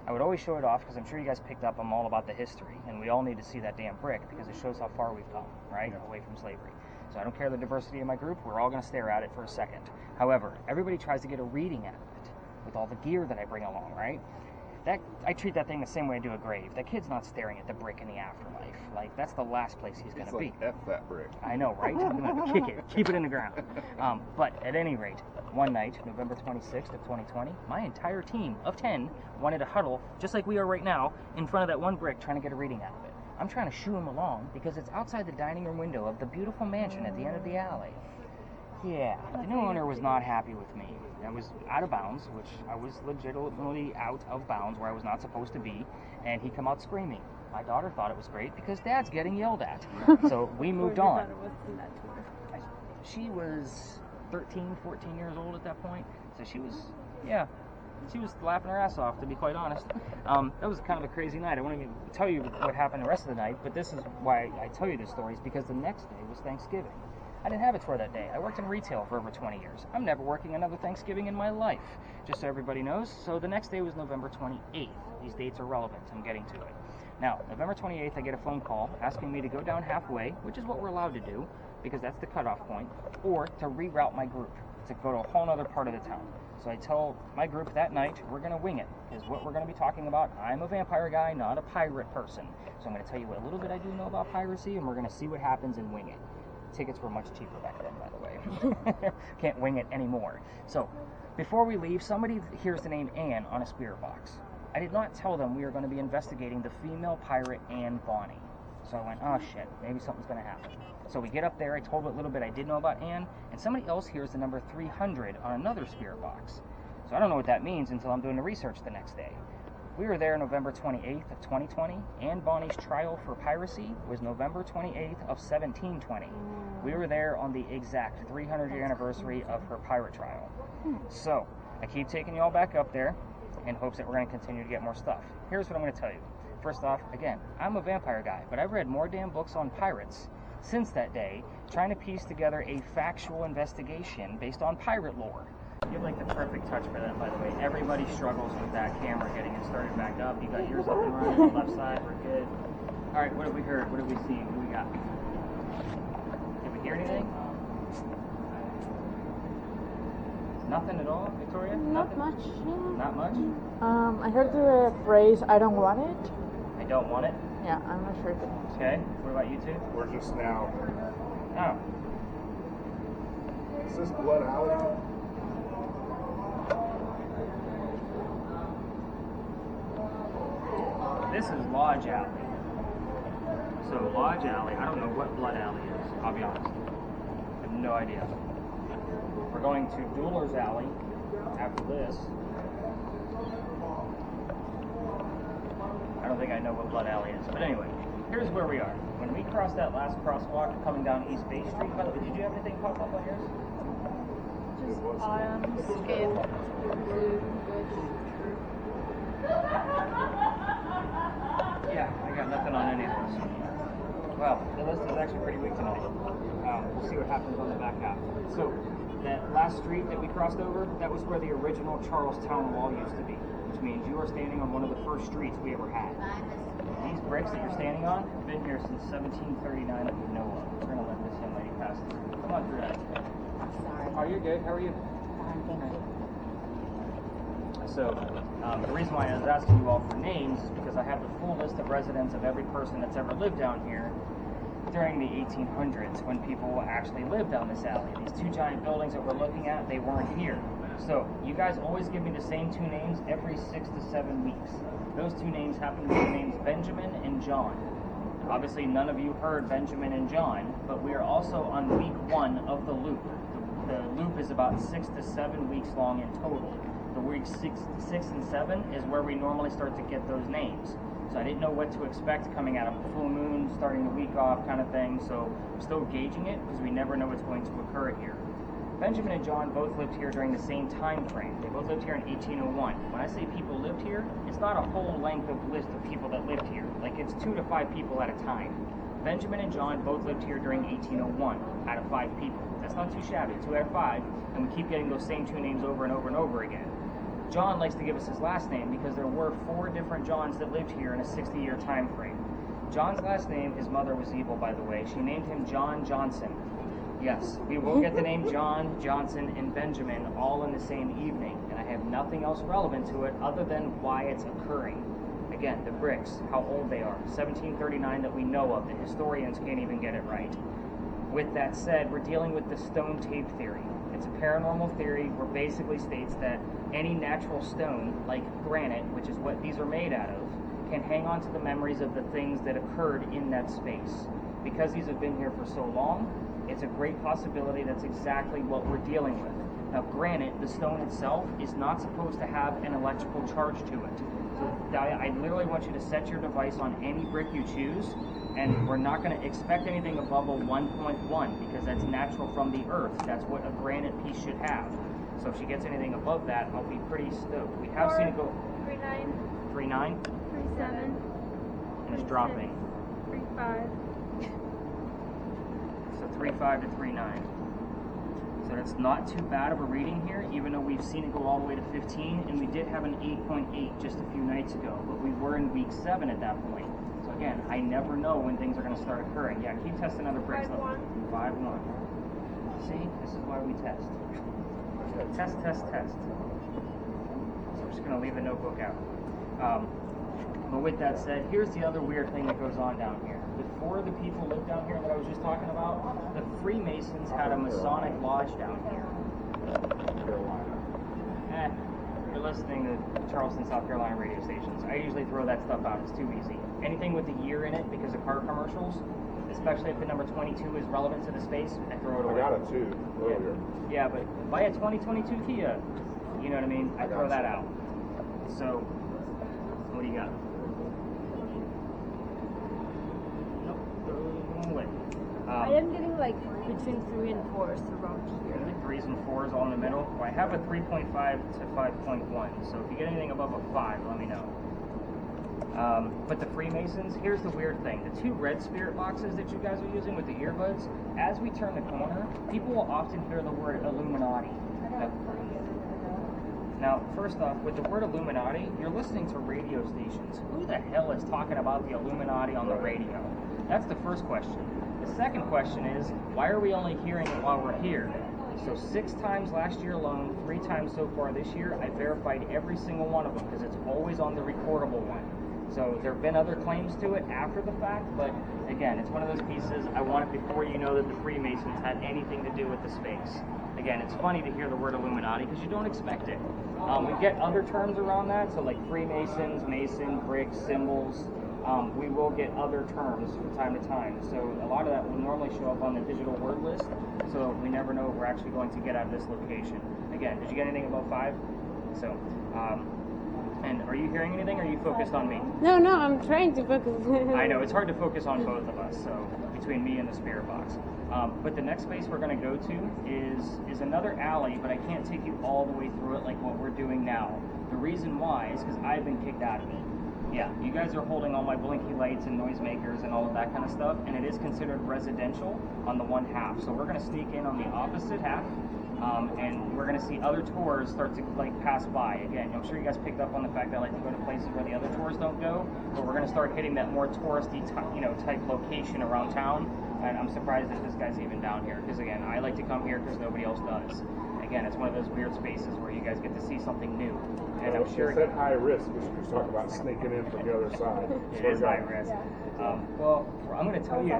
I would always show it off because I'm sure you guys picked up I'm all about the history, and we all need to see that damn brick because it shows how far we've come, right? Away from slavery. So I don't care the diversity of my group, we're all going to stare at it for a second. However, everybody tries to get a reading out of it with all the gear that I bring along, right? I treat that thing the same way I do a grave. That kid's not staring at the brick in the afterlife. Like, that's the last place he's going to be. F that brick. I know, right? I'm going to kick it. Keep it in the ground. But at any rate, one night, November 26th of 2020, my entire team of 10 wanted to huddle, just like we are right now, in front of that one brick trying to get a reading out of it. I'm trying to shoo him along because it's outside the dining room window of the beautiful mansion at the end of the alley. Yeah, the new owner was not happy with me. I was out of bounds, which I was legitimately out of bounds where I was not supposed to be, and he come out screaming. My daughter thought it was great because Dad's getting yelled at. So we moved on. She was 13, 14 years old at that point, so she was laughing her ass off, to be quite honest. That was kind of a crazy night. I won't even tell you what happened the rest of the night, but this is why I tell you this story, is because the next day was Thanksgiving. I didn't have a tour that day. I worked in retail for over 20 years. I'm never working another Thanksgiving in my life, just so everybody knows. So the next day was November 28th. These dates are relevant. I'm getting to it. Now, November 28th, I get a phone call asking me to go down halfway, which is what we're allowed to do, because that's the cutoff point, or to reroute my group, to go to a whole other part of the town. So I tell my group that night, we're going to wing it, because what we're going to be talking about, I'm a vampire guy, not a pirate person. So I'm going to tell you what a little bit I do know about piracy, and we're going to see what happens and wing it. Tickets were much cheaper back then, by the way. Can't wing it anymore. So, before we leave, somebody hears the name Anne on a spirit box. I did not tell them we were going to be investigating the female pirate Anne Bonny. So I went, oh shit, maybe something's going to happen. So we get up there, I told what little bit I did know about Anne, and somebody else hears the number 300 on another spirit box. So I don't know what that means until I'm doing the research the next day. We were there November 28th of 2020. Anne Bonny's trial for piracy was November 28th of 1720. We were there on the exact 300-year anniversary of her pirate trial. So, I keep taking you all back up there in hopes that we're going to continue to get more stuff. Here's what I'm going to tell you. First off, again, I'm a vampire guy, but I've read more damn books on pirates since that day, trying to piece together a factual investigation based on pirate lore. You have like the perfect touch for that, by the way. Everybody struggles with that camera getting it started back up. You got yours up and running on the left side, we're good. Alright, what have we heard? What have we seen? What do we got? Did we hear anything? Nothing at all, Victoria? Not Nothing? much. Yeah. Not much? I heard the phrase, I don't want it. I don't want it? Yeah, I'm not sure if it means. Okay, what about you two? We're just now. Oh. Is this Blood Alley? This is Lodge Alley. So Lodge Alley, I don't know what Blood Alley is, I'll be honest. I have no idea. We're going to Dueler's Alley after this. I don't think I know what Blood Alley is, but anyway, here's where we are. When we crossed that last crosswalk coming down East Bay Street, by the way, did you have anything pop up on yours? Just autumn, skin, blue, good. Yeah, I got nothing on any of those. Well, the list is actually pretty weak tonight. We'll see what happens on the back half. So, that last street that we crossed over, that was where the original Charlestown Wall used to be, which means you are standing on one of the first streets we ever had. These bricks that you're standing on have been here since 1739 that we know of. We're going to let this young lady pass through. Come on through that. I'm sorry. Oh, you're good. How are you? Thank you. So, the reason why I was asking you all for names is because I have the full list of residents of every person that's ever lived down here during the 1800s, when people actually lived down this alley. These two giant buildings that we're looking at, they weren't here. So, you guys always give me the same two names every 6 to 7 weeks. Those two names happen to be the names Benjamin and John. Obviously, none of you heard Benjamin and John, but we are also on week 1 of the loop. The loop is about 6 to 7 weeks long in total. The weeks 6 and 7 is where we normally start to get those names. So I didn't know what to expect coming out of a full moon, starting the week off kind of thing. So I'm still gauging it because we never know what's going to occur here. Benjamin and John both lived here during the same time frame. They both lived here in 1801. When I say people lived here, it's not a whole length of list of people that lived here. Like, it's 2 to 5 people at a time. Benjamin and John both lived here during 1801 out of 5 people. That's not too shabby, 2 out of 5, and we keep getting those same 2 names over and over and over again. John likes to give us his last name because there were 4 different Johns that lived here in a 60-year time frame. John's last name, his mother was evil, by the way. She named him John Johnson. Yes, we will get the name John, Johnson, and Benjamin all in the same evening, and I have nothing else relevant to it other than why it's occurring. Again, the bricks, how old they are, 1739 that we know of. The historians can't even get it right. With that said, we're dealing with the stone tape theory. It's a paranormal theory where basically states that any natural stone, like granite, which is what these are made out of, can hang on to the memories of the things that occurred in that space. Because these have been here for so long, it's a great possibility that's exactly what we're dealing with. Now, granite, the stone itself, is not supposed to have an electrical charge to it. So, Dalia, I literally want you to set your device on any brick you choose, and we're not going to expect anything above a 1.1 because that's natural from the earth. That's what a granite piece should have. So if she gets anything above that, I'll be pretty stoked. We have seen it go 3.9, 3.9, 3.7, and it's dropping. 3.5. So 3.5 to 3.9. So that's not too bad of a reading here, even though we've seen it go all the way to 15, and we did have an 8.8 just a few nights ago, but we were in week 7 at that point. So again, I never know when things are going to start occurring. Yeah, keep testing other bricks. 5.1. 5.1. See, this is why we test. Test, test, test. So we're just going to leave the notebook out. But with that said, here's the other weird thing that goes on down here. Before the people lived down here that I was just talking about, the Freemasons had a Masonic lodge down here. Carolina. You're listening to Charleston, South Carolina radio stations. I usually throw that stuff out. It's too easy. Anything with the year in it because of car commercials, especially if the number 22 is relevant to the space, I throw it away. I got it too earlier. Yeah, but buy a 2022 Kia. You know what I mean? I throw that out. So, what do you got? I am getting like between 3 and 4 around here. 3s and 4s all in the middle. Well, I have a 3.5 to 5.1, so if you get anything above a 5, let me know. But the Freemasons, here's the weird thing. The 2 red spirit boxes that you guys are using with the earbuds, as we turn the corner, people will often hear the word Illuminati. Now, first off, with the word Illuminati, you're listening to radio stations. Who the hell is talking about the Illuminati on the radio? That's the first question. The second question is, why are we only hearing it while we're here? So 6 times last year alone, 3 times so far this year, I verified every single one of them because it's always on the recordable one. So there have been other claims to it after the fact, but again, it's one of those pieces, I want it before you know that the Freemasons had anything to do with the space. Again, it's funny to hear the word Illuminati because you don't expect it. We get other terms around that, so like Freemasons, Mason, bricks, symbols. We will get other terms from time to time. So a lot of that will normally show up on the digital word list, so we never know what we're actually going to get out of this location. Again, did you get anything above 5? So, and are you hearing anything, or are you focused on me? No, I'm trying to focus. I know, it's hard to focus on both of us, so between me and the spirit box. But the next space we're going to go to is another alley, but I can't take you all the way through it like what we're doing now. The reason why is because I've been kicked out of it. Yeah, you guys are holding all my blinky lights and noisemakers and all of that kind of stuff, and it is considered residential on the one half. So we're going to sneak in on the opposite half, and we're going to see other tours start to like pass by. Again, I'm sure you guys picked up on the fact that I like to go to places where the other tours don't go, but we're going to start hitting that more touristy type location around town. And I'm surprised that this guy's even down here, because again, I like to come here because nobody else does. Again, it's one of those weird spaces where you guys get to see something new. And I'm sure it's at high risk. We should talk about sneaking in from the other side. It is high risk. Well, I'm going to tell you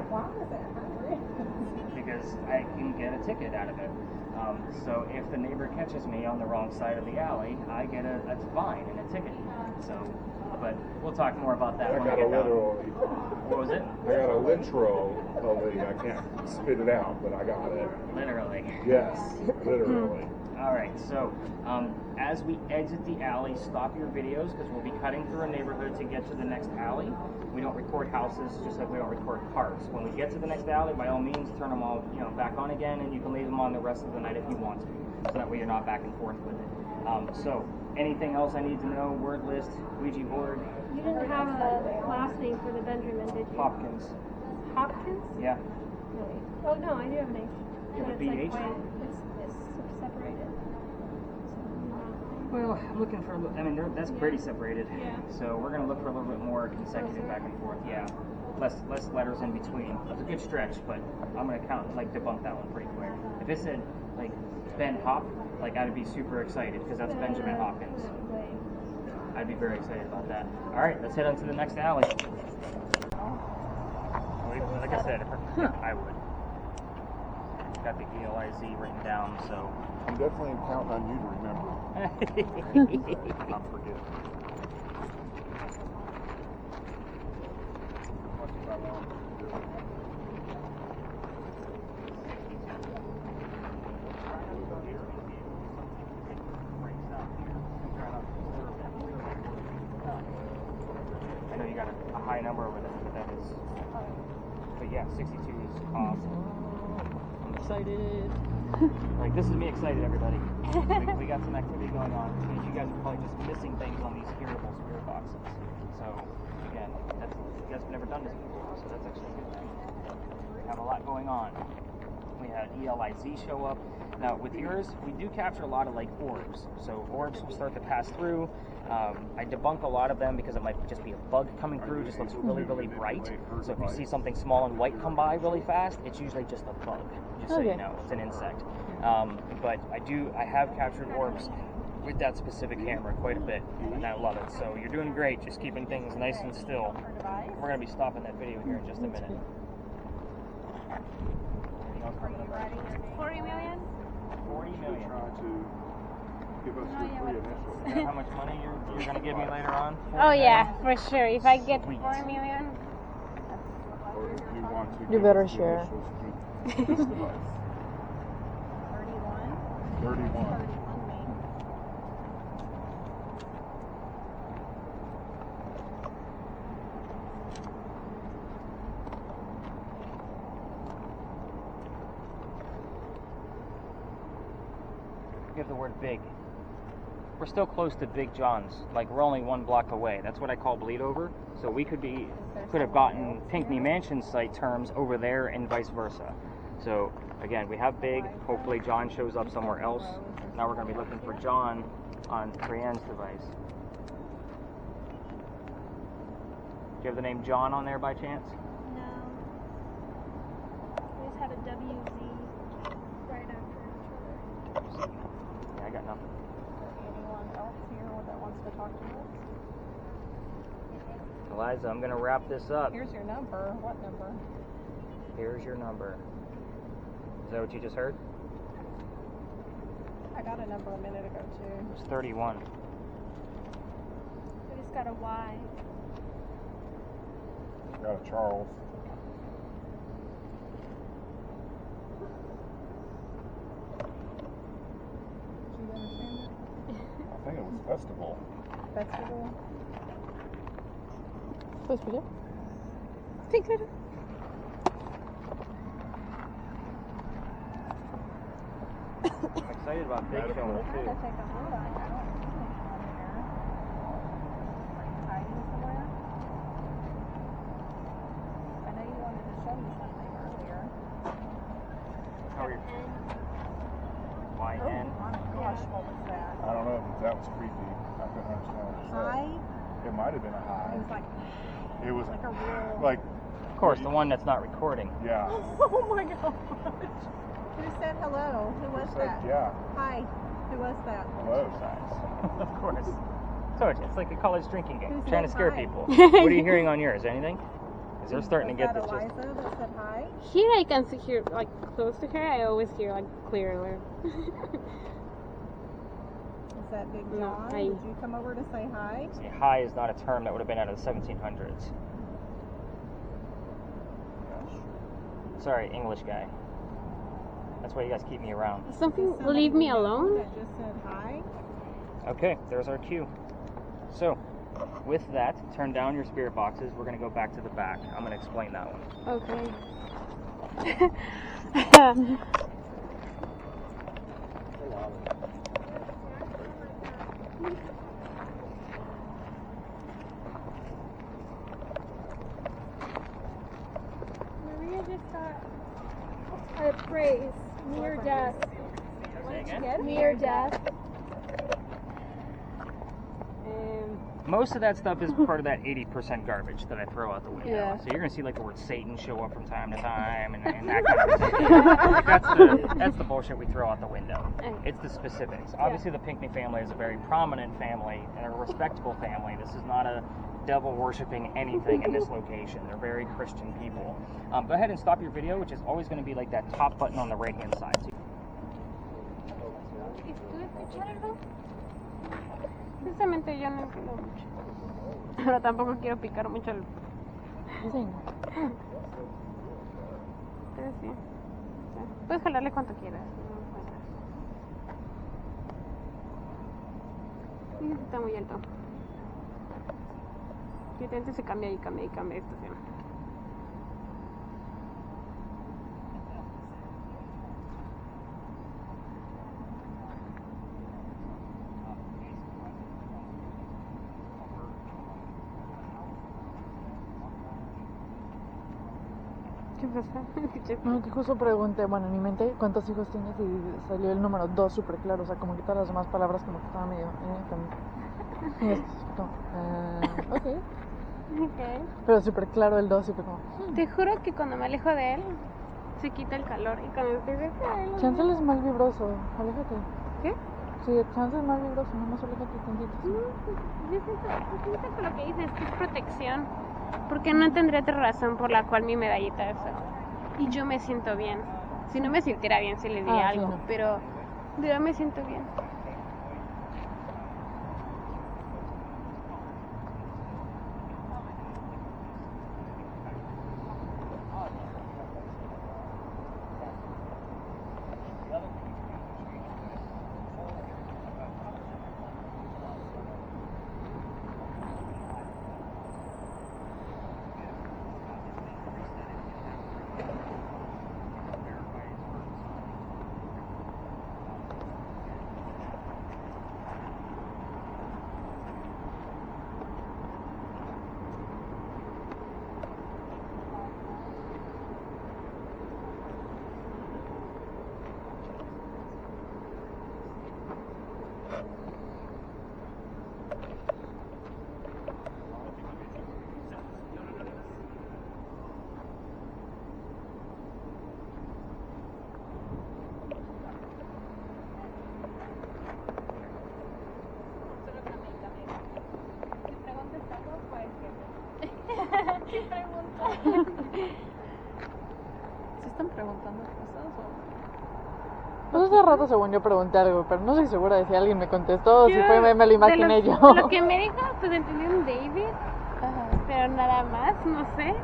because I can get a ticket out of it. So if the neighbor catches me on the wrong side of the alley, I get a fine and a ticket. So, but we'll talk more about that when we get down. What was it? I got a literal. I can't spit it out, but I got it. Literally. Yes, literally. All right, so as we exit the alley, stop your videos because we'll be cutting through a neighborhood to get to the next alley. We don't record houses just like we don't record cars. When we get to the next alley, by all means, turn them all back on again, and you can leave them on the rest of the night if you want to. So that way you're not back and forth with it. So anything else I need to know? Word list, Ouija board. You didn't have a last name for the Benjamin, did you? Hopkins. Hopkins? Yeah. Really? Oh no, I do have an H. You have a But it's BH? like white. It's separated. Well, I'm looking for. I mean, that's pretty separated. Yeah. So we're gonna look for a little bit more consecutive back and forth. Yeah, less letters in between. It's a good stretch, but I'm gonna debunk that one pretty quick. If it said like Ben Hop, like I'd be super excited because that's Benjamin Hopkins. I'd be very excited about that. All right, let's head on to the next alley. Like I said, I would. Got the ELIZ written down, so. I'm definitely counting on you to remember. Not forget. I know you got a high number over there, but that is. But yeah, 62 is awesome. I'm excited. Like, this is me excited, everybody. We got some activity going on, which means you guys are probably just missing things on these hearable spirit boxes. So, again, you guys have never done this before, so that's actually a good thing. We have a lot going on. We had ELIZ show up. Now, with yours, we do capture a lot of, like, orbs. So, orbs will start to pass through. I debunk a lot of them because it might just be a bug coming through. It just looks really, really bright. So if you see something small and white come by really fast, it's usually just a bug. Just so you know, it's an insect. But I have captured orbs with that specific camera quite a bit, and I love it. So you're doing great, just keeping things nice and still. We're going to be stopping that video here in just a minute. 40 million? 40 million. Try to give us your free initials. Is that how much money you're going to give me later on? Oh yeah, for sure. If I get Sweet. 4 million, Or if you want to You give better us the share. initials through this device. 31. Give the word big. We're still close to Big John's. Like, we're only 1 block away. That's what I call bleed over. So we could have gotten Pinckney Mansion site terms over there and vice versa. So again, we have big. Hopefully John shows up somewhere else. Now we're going to be looking for John on Breanne's device. Do you have the name John on there by chance? No. We just had a WZ right after each other. Yeah, I got nothing. Anyone else here that wants to talk to us? Eliza, I'm going to wrap this up. Here's your number. What number? Here's your number. Is that what you just heard? I got a number a minute ago too. It's 31. We just got a Y. Got a Charles. Did you understand that? I think it was Festival. Festival. ¿Puedes pillar? sí, claro. I'm excited about Big Got a showing pool, up I too. had to take a look. I don't see anything on there. Are you hiding somewhere? I know you wanted to show me something earlier. How are you? YN. Oh my gosh, what was that? I don't know, but that was creepy. I couldn't understand what it said. Hi? It might have been a high. It was like It was a real... like, Of course, the one that's not recording. yeah. Oh my gosh. Who said hello? Who was Said, that? yeah. Hi. Who was that? Hello. Of course. So it's like a college drinking game, Who trying to said scare hi? people. What are you hearing on yours? Anything? Because they're starting to get Was the that gist. Eliza that said hi? Here I can see here, like close to her. I always hear like clearly. Is that Big No, John? hi. Did you come over to say hi? See, high is not a term that would have been out of the 1700s. Sorry, English guy. That's why you guys keep me around. Something Somebody leave me we know alone. That just said hi. Okay, there's our cue. So, with that, turn down your spirit boxes. We're going to go back to the back. I'm going to explain that one. Okay. Maria just got a praise near death. Say again? Near death. Most of that stuff is part of that 80% garbage that I throw out the window. Yeah. So you're gonna see like the word Satan show up from time to time, and that kind of thing. Like, that's the bullshit we throw out the window. It's the specifics. Obviously, the Pinckney family is a very prominent family and a respectable family. This is not a devil worshipping anything in this location. They're very Christian people. Go ahead and stop your video, which is always going to be like that top button on the right hand side. ¿Estuve escuchando? Precisamente yo no entiendo mucho. Pero tampoco quiero picar mucho el... Sí. Pero sí. Puedes jalarle cuanto quieras. No está muy alto. Evidentemente se cambia y cambia y cambia de estación. ¿Qué pasa? No, que justo pregunté, bueno, en mi mente, ¿cuántos hijos tienes? Y salió el número 2 súper claro, o sea, como que todas las demás palabras como que estaban medio... Y es como, ok. Okay. Pero súper claro el 2 y fue como... Te juro que cuando me alejo de él, se quita el calor. Y cuando estoy cerca de él... Chancel es más vibroso, aléjate. ¿Qué? Sí, Chancel es más vibroso, nomás aléjate tantito. No, pues, yo siento que lo que dices que es protección. Porque no tendría otra razón por la cual mi medallita es eso. Y yo me siento bien. Si no me sintiera bien, se le diría algo. Sí, no. Pero yo me siento bien. ¿Qué pregunta? ¿Se están preguntando cosas o...? Pues hace rato según yo pregunté algo, pero no estoy segura de si alguien me contestó o si fue me lo imaginé yo. De lo que me dijo, pues entendí un David, pero nada más, no sé.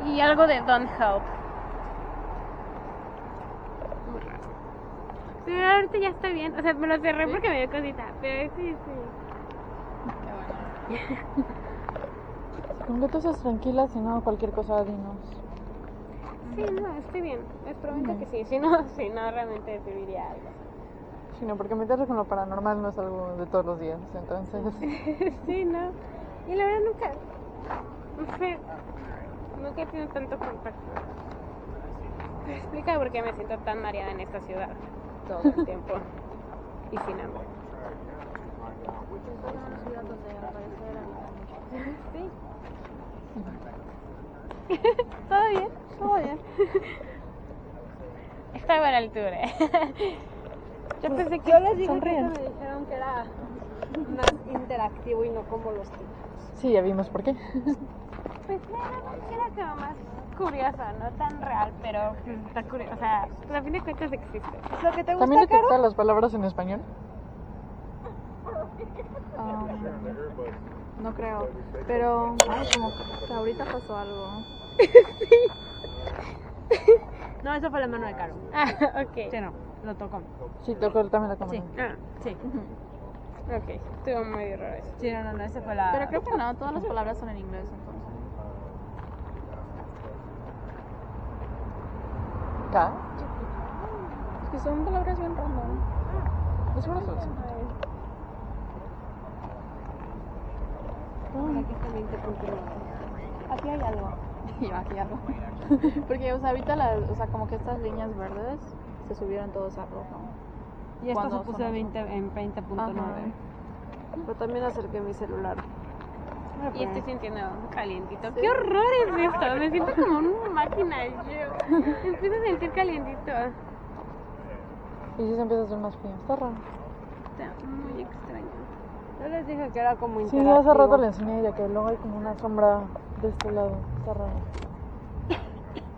Y algo de Don't Help. Muy raro. Pero ahorita ya está bien, o sea, me lo cerré porque me dio cosita, pero sí. Con que tú seas tranquila, si no, cualquier cosa dinos. Sí, no, estoy bien. Les prometo que sí. Si no, realmente serviría algo. Sí, no, porque meterse con lo paranormal no es algo de todos los días, entonces... Sí, no. Y la verdad nunca... No sé. Nunca he tenido tanto contacto. Me explica por qué me siento tan mareada en esta ciudad todo el tiempo. Y sin hambre. Es una ciudad donde al parecer habita mucho. Sí. ¿Todo bien? Todo bien. Está a buena altura. Yo pensé que... Yo les dije que sonríen. me dijeron que era más interactivo y no como los tipos. Sí, ya vimos por qué. Pues era como más curiosa, no tan real, pero pues, está curiosa. O sea, pues, a fin de cuentas existe. ¿Lo que te gusta, ¿También Caro? detecta las palabras en español? No creo, pero ay, como que ahorita pasó algo. No, eso fue la mano de Caro. Ah, ok. Sí, no, lo tocó. Sí, tocó también la cámara. Ah, Sí. ok. Estuvo muy raro eso. Sí, no, esa fue la... Pero creo que no, todas las palabras son en inglés entonces. ¿K? Es que son palabras bien random. Es una cosa. Aquí está 20.9. Aquí hay algo. Y aquí algo. Porque, o sea, ahorita como que estas líneas verdes se subieron todos a rojo. Y esto ¿Cuándo se puso son en 20.9. Ajá. Pero también acerqué mi celular. Y estoy sintiendo calientito. ¡Qué horror es esto! Me siento como una máquina. Yo empiezo a sentir calientito. Y si se empieza a hacer más frío. Está raro. Está muy extraño. Yo les dije que era como Sí, interactivo. hace rato le enseñé a ella que luego hay como una sombra de este lado. Está raro.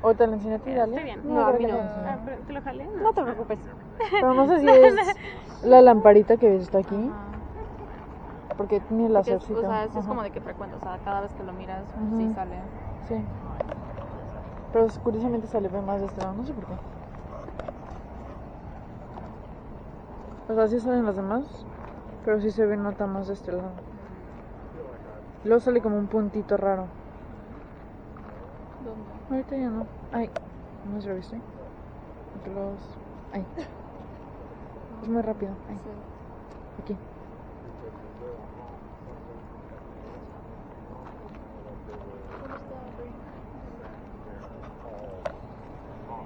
Ahorita le enseñé a ti, Dalia. Estoy bien. No, a mí creo que no. le enseñé. Ah, pero ¿te lo jalé? No te preocupes. Pero no sé si es la lamparita que está aquí. Porque tiene el Porque lásercito. o sea, eso es Ajá. como de que frecuenta. O sea, cada vez que lo miras, Ujú. sí sale. Sí. Pero curiosamente sale más de este lado. No sé por qué. O sea, sí salen las demás. Pero sí se ve nota más de este lado. Luego sale como un puntito raro. ¿Dónde? Ahorita ya no. Ay, ¿no se lo viste? Ay. Es muy rápido. Ay, Sí. aquí.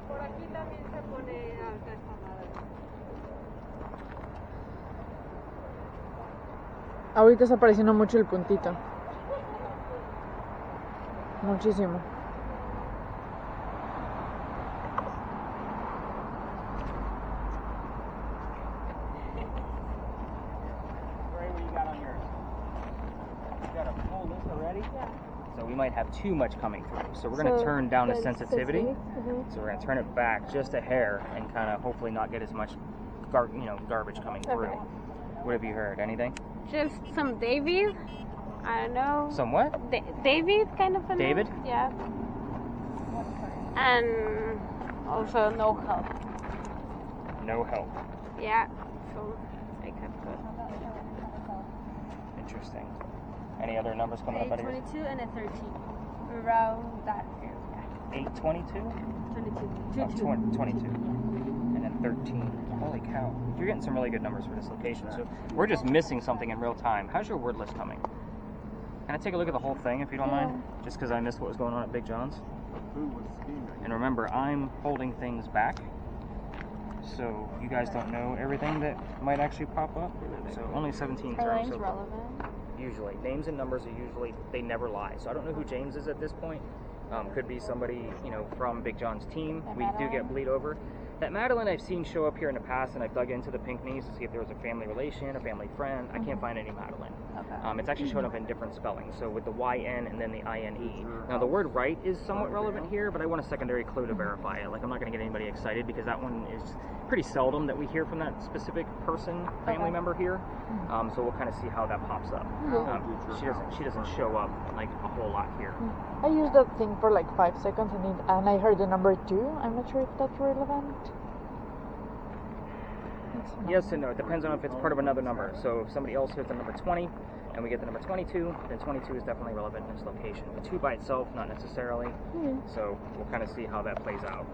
Por aquí también se pone alta esta madre. Ahorita está apareciendo mucho el puntito. Muchísimo. Ray, what you got on yours? You got a full list already? Yeah. So we might have too much coming through. So we're going to turn down the sensitivity. So we're going to turn it back just a hair and kind of hopefully not get as much garbage coming through. Okay. What have you heard? Anything? Just some David. I don't know. Some what? David, kind of a name. David? Yeah. And also no help. No help. Yeah. So I can put Interesting. Any other numbers coming up out of yours? 22 and a 13. Around that area. 822? 22. Oh, 22. And then 13. Holy cow. You're getting some really good numbers for this location. So we're just missing something in real time. How's your word list coming? Can I take a look at the whole thing if you don't mind? Just because I missed what was going on at Big John's. Who was scheming? And remember, I'm holding things back. So you guys don't know everything that might actually pop up. So only 17 Are terms. names So relevant? usually. Names and numbers are usually, they never lie. So I don't know who James is at this point. Could be somebody, from Big John's team. We do get bleed over. That Madeline I've seen show up here in the past, and I've dug into the pink knees to see if there was a family relation, a family friend. I can't find any Madeline. Okay. It's actually showing up in different spellings, so with the YN and then the INE. Now the word right is somewhat relevant here, but I want a secondary clue to verify it. Like I'm not going to get anybody excited because that one is pretty seldom that we hear from that specific person, family member here. So we'll kind of see how that pops up. She doesn't show up like a whole lot here. I used that thing for like 5 seconds and I heard the number 2. I'm not sure if that's relevant. Yes and no. It depends on if it's part of another number. So if somebody else hits the number 20 and we get the number 22, then 22 is definitely relevant in this location. But 2 by itself, not necessarily. So we'll kind of see how that plays out.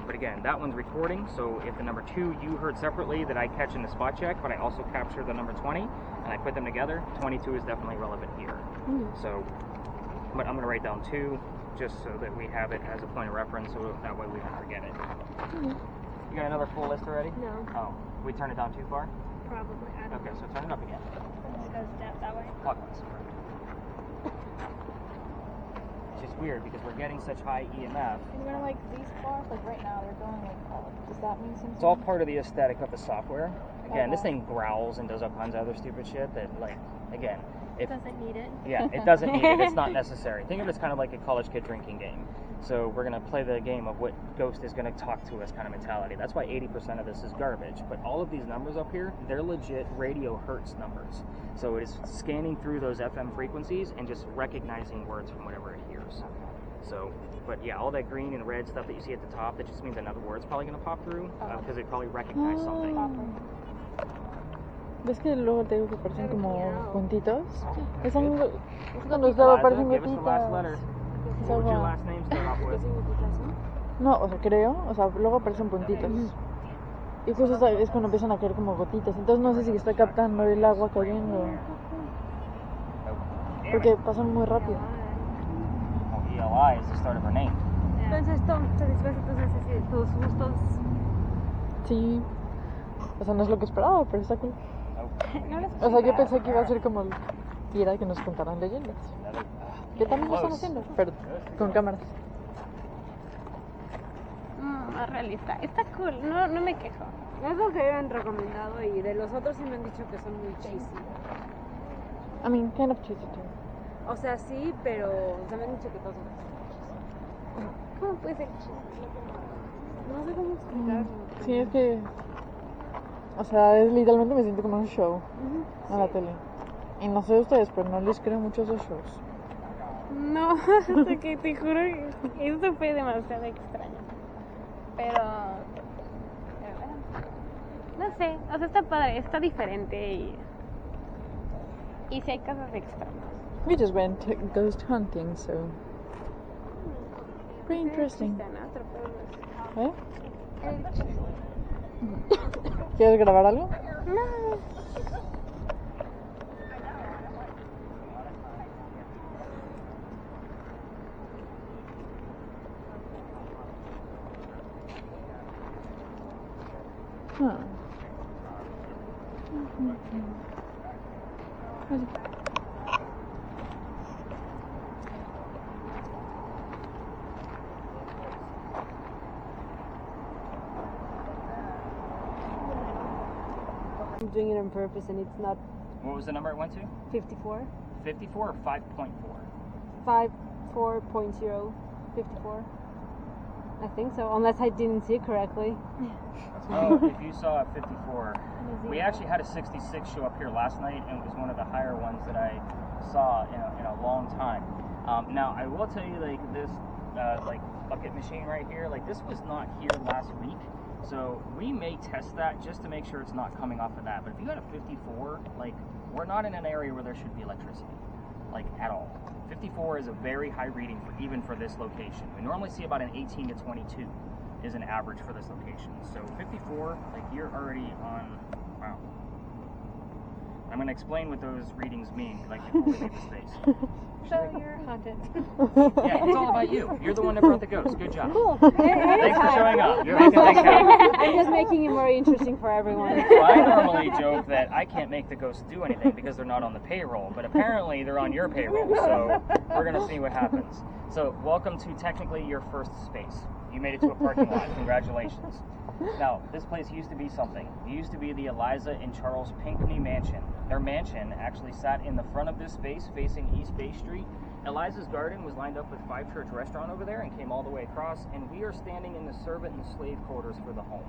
But again, that one's recording. So if the number 2 you heard separately that I catch in the spot check, but I also capture the number 20 and I put them together, 22 is definitely relevant here. So, but I'm going to write down 2 just so that we have it as a point of reference, so that way we don't forget it. You got another full list already? No, Oh, we turned it down too far? probably. I don't Okay, so turn it up again. know. It goes that way. Clockwise. It's just weird because we're getting such high EMF. And when like these cars, like right now, they're going like up. Does that mean something? It's all part of the aesthetic of the software. Again, this Okay. thing growls and does all kinds of other stupid shit that, like, again, if Doesn't need it. yeah, it doesn't need it. It's not necessary. Think of it as kind of like a college kid drinking game. So we're gonna play the game of what Ghost is gonna talk to us kind of mentality. That's why 80% of this is garbage. But all of these numbers up here, they're legit radio hertz numbers. So it is scanning through those FM frequencies and just recognizing words from whatever it hears. So, but yeah, all that green and red stuff that you see at the top, that just means another word's probably gonna pop through because it probably recognized something. ¿Ves que luego te digo que parecen como puntitos? Es cuando Liza, aparecen give us the last letter. gotitas. What would your last name start off with? No, o sea, creo, o sea, luego aparecen puntitos. Y justo es cuando empiezan a caer como gotitas. Entonces no sé si está captando el agua cayendo. Porque pasan muy rápido. Oh, ELI is the start of her name. Entonces, Tom, satisface tus gustos. Sí. O sea, no es lo que esperaba, pero está cool. No les O sea, yo pensé que iba a ser como ir a que nos contaran leyendas. Que también lo están haciendo, pero con cámaras. más realista. Está cool, no me quejo. Es lo que me han recomendado y de los otros sí me han dicho que son muy cheesy. I mean, kind of cheesy too. O sea, sí, pero o sea, me han dicho que todos son cheesy. ¿Cómo puede ser? No sé cómo explicarlo. Sí, es que... O sea, literalmente me siento como un show a la tele. Y no sé ustedes, pero no les creo mucho esos shows. No, hasta que te juro que esto fue demasiado extraño. Pero bueno, no sé, o sea, está padre, está diferente y si hay cosas extrañas. We just went ghost hunting, so... Pretty interesting. ¿Eh? ¿Quieres grabar algo? No. Huh. I'm doing it on purpose and it's not What was the number it went to? 54. 54 or 5.4? 4.0 54. I think so, unless I didn't see it correctly. Oh, if you saw a 54, we actually had a 66 show up here last night, and it was one of the higher ones that I saw in a long time. Now, I will tell you, like this, like bucket machine right here, like this was not here last week, so we may test that just to make sure it's not coming off of that. But if you got a 54, like we're not in an area where there should be electricity, like at all. 54 is a very high reading for even for this location. We normally see about an 18 to 22 is an average for this location. So 54, like you're already on, wow. I'm going to explain what those readings mean, like before we leave the space. So you're haunted. Yeah, it's all about you. You're the one that brought the ghost. Good job. Cool. Thanks for showing up. You're making things happen. I'm just making it more interesting for everyone. Well, I normally joke that I can't make the ghosts do anything because they're not on the payroll, but apparently they're on your payroll, so we're going to see what happens. So, welcome to technically your first space. You made it to a parking lot. Congratulations. Now, this place used to be something. It used to be the Eliza and Charles Pinckney Mansion. Their mansion actually sat in the front of this space facing East Bay Street. Eliza's garden was lined up with Five Church Restaurant over there and came all the way across, and we are standing in the servant and slave quarters for the home.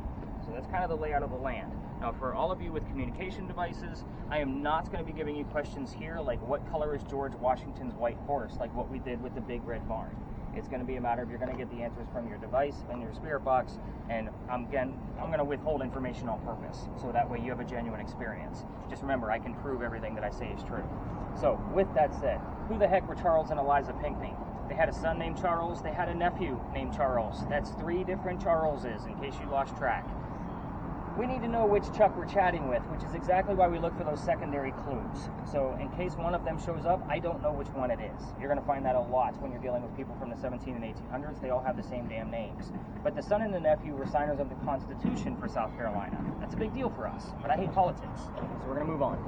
So that's kind of the layout of the land. Now, for all of you with communication devices, I am not going to be giving you questions here like what color is George Washington's white horse, like what we did with the Big Red Barn. It's going to be a matter of you're going to get the answers from your device and your spirit box, and I'm going to withhold information on purpose, so that way you have a genuine experience. Just remember, I can prove everything that I say is true. So, with that said, who the heck were Charles and Eliza Pinckney? They had a son named Charles, they had a nephew named Charles. That's 3 different Charleses, in case you lost track. We need to know which Chuck we're chatting with, which is exactly why we look for those secondary clues. So in case one of them shows up, I don't know which one it is. You're going to find that a lot when you're dealing with people from the 17 and 1800s. They all have the same damn names. But the son and the nephew were signers of the Constitution for South Carolina. That's a big deal for us, but I hate politics. So we're going to move on.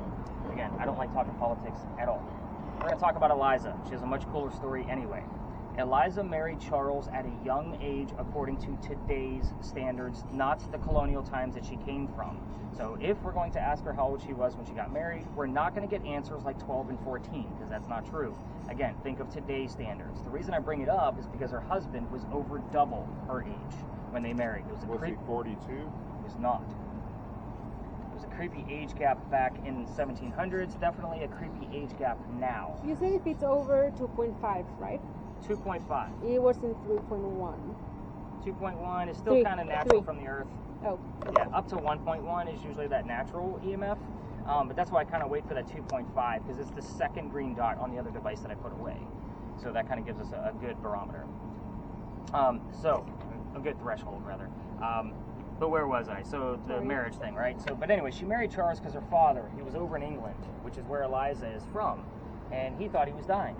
Again, I don't like talking politics at all. We're going to talk about Eliza. She has a much cooler story anyway. Eliza married Charles at a young age according to today's standards, not the colonial times that she came from. So if we're going to ask her how old she was when she got married, we're not going to get answers like 12 and 14, because that's not true. Again, think of today's standards. The reason I bring it up is because her husband was over double her age when they married. It was he 42? It was not. It was a creepy age gap back in the 1700s, definitely a creepy age gap now. You said if it's over 2.5, right? 2.5. It was in 3.1. 2.1 is still kind of natural from the Earth. Oh. Yeah, up to 1.1 is usually that natural EMF. But that's why I kind of wait for that 2.5, because it's the second green dot on the other device that I put away. So that kind of gives us a good barometer. So, a good threshold, rather. But where was I? So, the marriage thing, right? So, but anyway, she married Charles because her father, he was over in England, which is where Eliza is from, and he thought he was dying.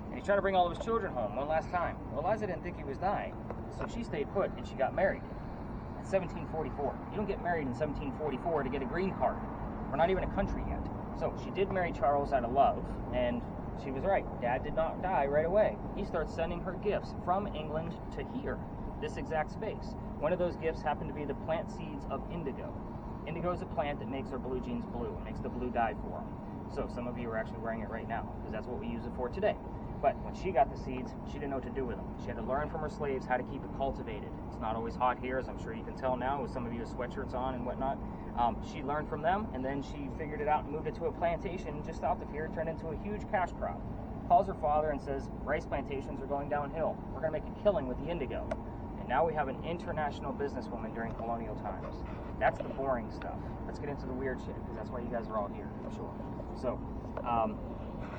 And he tried to bring all of his children home one last time. Well, Eliza didn't think he was dying, so she stayed put and she got married in 1744. You don't get married in 1744 to get a green card. We're not even a country yet. So she did marry Charles out of love, and she was right. Dad did not die right away. He starts sending her gifts from England to here, this exact space. One of those gifts happened to be the plant seeds of indigo. Indigo is a plant that makes our blue jeans blue. It makes the blue dye for them. So some of you are actually wearing it right now, because that's what we use it for today. But when she got the seeds, she didn't know what to do with them. She had to learn from her slaves how to keep it cultivated. It's not always hot here, as I'm sure you can tell now, with some of you with sweatshirts on and whatnot. She learned from them, and then she figured it out and moved it to a plantation just south of here, turned into a huge cash crop. Calls her father and says, rice plantations are going downhill. We're going to make a killing with the indigo. And now we have an international businesswoman during colonial times. That's the boring stuff. Let's get into the weird shit, because that's why you guys are all here, I'm sure. So,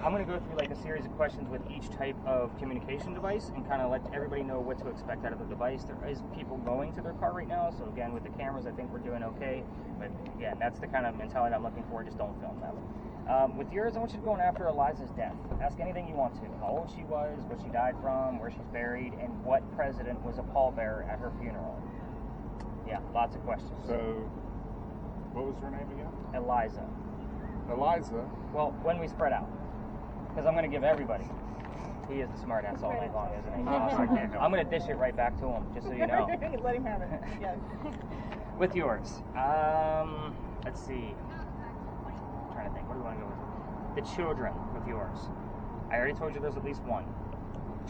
I'm going to go through like a series of questions with each type of communication device and kind of let everybody know what to expect out of the device. There is people going to their car right now, so again, with the cameras, I think we're doing okay. But again, that's the kind of mentality I'm looking for. Just don't film them. With yours, I want you to go after Eliza's death. Ask anything you want to. How old she was, what she died from, where she's buried, and what president was a pallbearer at her funeral. Yeah, lots of questions. So, what was her name again? Eliza. Eliza. Well, when we spread out. Because I'm going to give everybody. He is the smart ass all night long, isn't he? I'm going to dish it right back to him, just so you know. Let him have it. Yes. With yours. Let's see. I'm trying to think. What do you want to go with? The children with yours. I already told you there's at least one.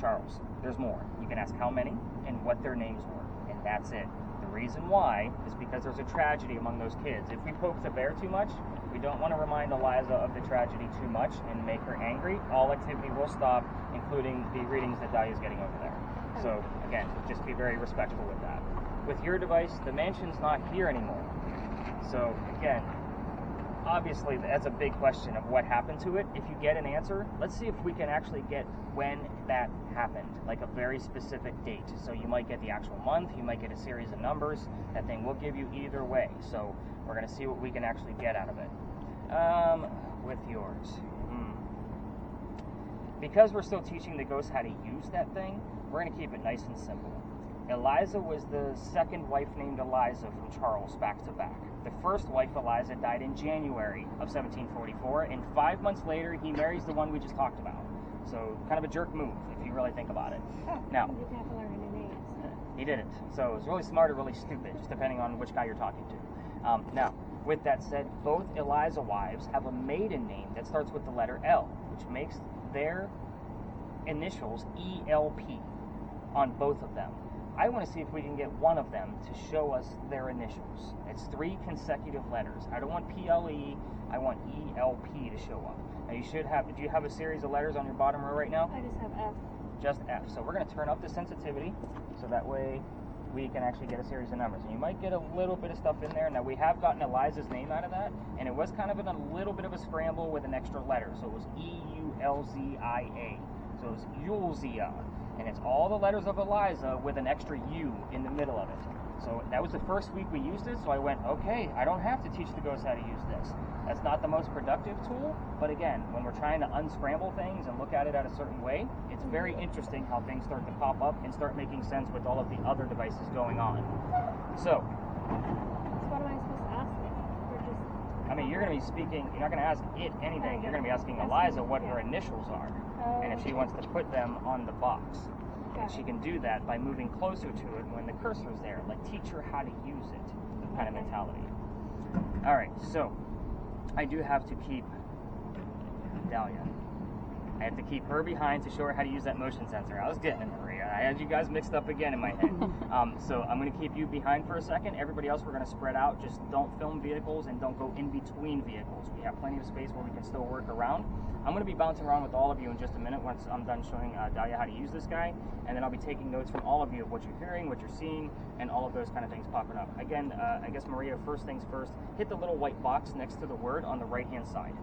Charles. There's more. You can ask how many and what their names were. And that's it. The reason why is because there's a tragedy among those kids. If we poke the bear too much, we don't want to remind Eliza of the tragedy too much and make her angry. All activity will stop, including the readings that Dalia's getting over there. So, again, just be very respectful with that. With your device, the mansion's not here anymore. So, again, obviously that's a big question of what happened to it. If you get an answer, let's see if we can actually get when that happened, like a very specific date. So you might get the actual month, you might get a series of numbers. That thing will give you either way. So we're going to see what we can actually get out of it. With yours. Because we're still teaching the ghosts how to use that thing, we're going to keep it nice and simple. Eliza was the second wife named Eliza from Charles back to back. The first wife, Eliza, died in January of 1744, and 5 months later, he marries the one we just talked about. So, kind of a jerk move, if you really think about it. Now, You have to learn new names. he didn't. So, it was really smart or really stupid, just depending on which guy you're talking to. Now, with that said, both Eliza wives have a maiden name that starts with the letter L, which makes their initials ELP on both of them. I want to see if we can get one of them to show us their initials. It's 3 consecutive letters. I don't want PLE, I want ELP to show up. Now you should have, do you have a series of letters on your bottom row right now? I just have F. Just F. So we're going to turn up the sensitivity so that way we can actually get a series of numbers. And you might get a little bit of stuff in there. Now we have gotten Eliza's name out of that, and it was kind of in a little bit of a scramble with an extra letter. So it was EULZIA. So it was Yulzia. And it's all the letters of Eliza with an extra U in the middle of it. So that was the first week we used it, so I went, okay, I don't have to teach the ghosts how to use this. That's not the most productive tool, but again, when we're trying to unscramble things and look at it at a certain way, it's very interesting how things start to pop up and start making sense with all of the other devices going on. So, So what am I supposed to ask them? Or just... I mean, you're going to be speaking, you're not going to ask it anything, you're going to be asking Eliza what her initials are, and if she wants to put them on the box. And she can do that by moving closer to it when the cursor's there, like teach her how to use it kind of mentality. All right, so I do have to keep Dalia. I have to keep her behind to show her how to use that motion sensor. I was getting it, Maria. I had you guys mixed up again in my head. So I'm going to keep you behind for a second. Everybody else, we're going to spread out. Just don't film vehicles and don't go in between vehicles. We have plenty of space where we can still work around. I'm going to be bouncing around with all of you in just a minute once I'm done showing Dalia how to use this guy. And then I'll be taking notes from all of you of what you're hearing, what you're seeing, and all of those kind of things popping up. Again, I guess, Maria, first things first, hit the little white box next to the word on the right-hand side.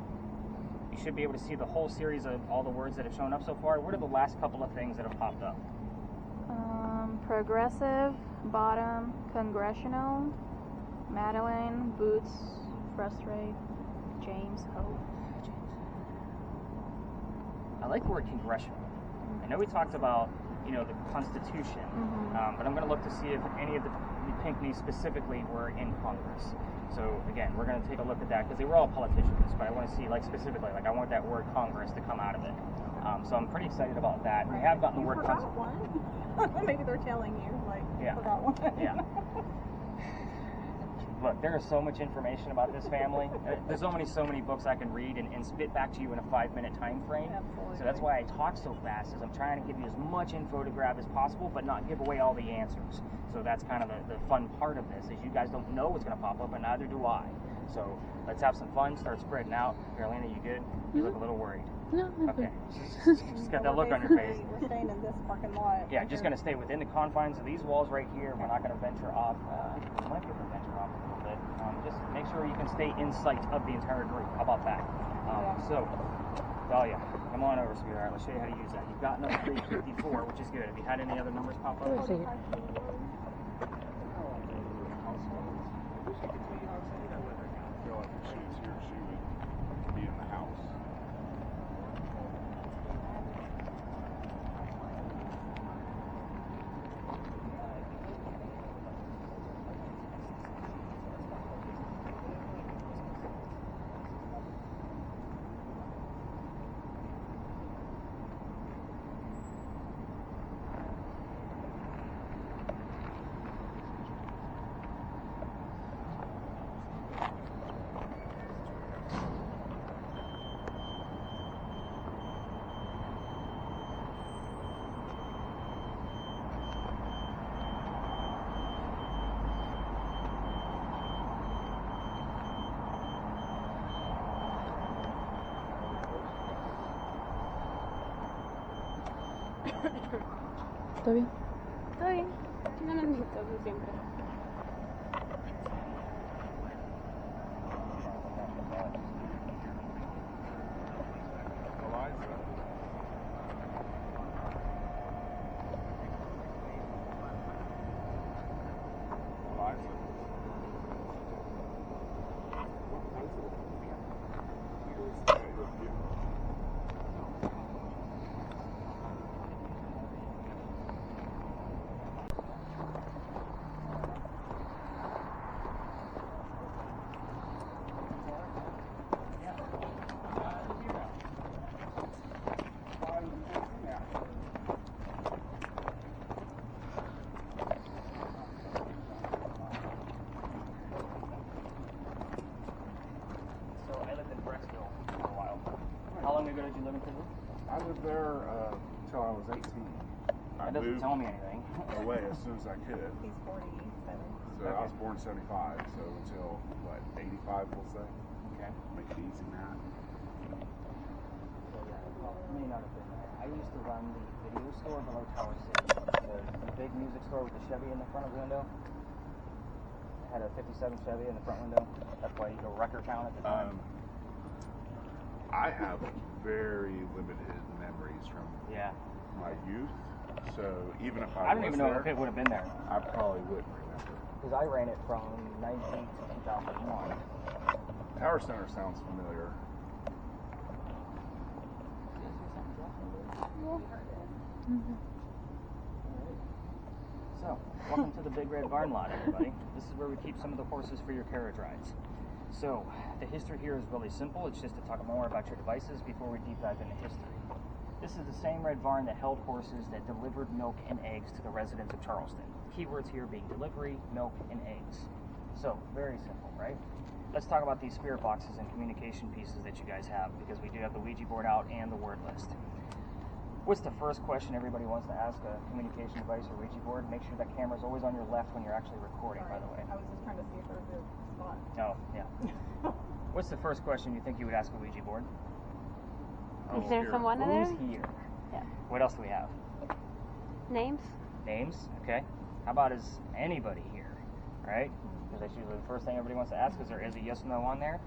You should be able to see the whole series of all the words that have shown up so far. What are the last couple of things that have popped up? Progressive, bottom, congressional, Madeline, boots, frustrate, James, hope. I like the word congressional. I know we talked about you know, the Constitution. But I'm going to look to see if any of the Pinckneys specifically were in Congress. So again, we're going to take a look at that because they were all politicians, but I want to see like specifically, like I want that word Congress to come out of it. So I'm pretty excited about that. We have gotten the word Constitution. Maybe they're telling you, like, forgot one. Yeah. Look, there is so much information about this family. There's so many books I can read and spit back to you in a 5-minute time frame. Absolutely. So that's why I talk so fast, is I'm trying to give you as much info to grab as possible, but not give away all the answers. So that's kind of the fun part of this, is you guys don't know what's going to pop up, and neither do I. So let's have some fun, start spreading out. Carolina, you good? You look a little worried. No, Okay. Just got that look on your face. We're staying in this parking lot. Yeah, just going to stay within the confines of these walls right here. We're not going to venture off. We might be able to venture off a little bit. Just make sure you can stay in sight of the entire group. How about that? So, Dalia, come on over, sweetheart. Let's show you how to use that. You've got number 354, which is good. Have you had any other numbers pop up? Where is it? I feel like if she was here, she would be in the house. ¿Está bien? Todo bien. No necesito eso siempre. I lived there until I was 18. That doesn't tell me anything. Away as soon as I could. He's 47. So I was born in 75, so until, what, 85, we'll say? Okay. Make it easy math. So yeah, well, may not have been there. I used to run the video store below Tower City. The big music store with the Chevy in the front of the window. It had a 57 Chevy in the front window. That's why you go wrecker town at the time. I have very limited memories from my youth, so even if I don't even know if it would have been there. I probably wouldn't remember. Because I ran it from 98 to 2001. Tower Center sounds familiar. So, welcome to the Big Red Barn Lot, everybody. This is where we keep some of the horses for your carriage rides. So, the history here is really simple. It's just to talk more about your devices before we deep dive into history. This is the same red barn that held horses that delivered milk and eggs to the residents of Charleston. Keywords here being delivery, milk, and eggs. So, very simple, right? Let's talk about these spirit boxes and communication pieces that you guys have, because we do have the Ouija board out and the word list. What's the first question everybody wants to ask a communication device or Ouija board? Make sure that camera's always on your left when you're actually recording, by the way. I was just trying to see if there was a spot. Oh, yeah. What's the first question you think you would ask a Ouija board? Is there someone in there? Who's here? Yeah. What else do we have? Names? Names, okay. How about is anybody here, right? Because that's usually the first thing everybody wants to ask, because there is a yes or no on there.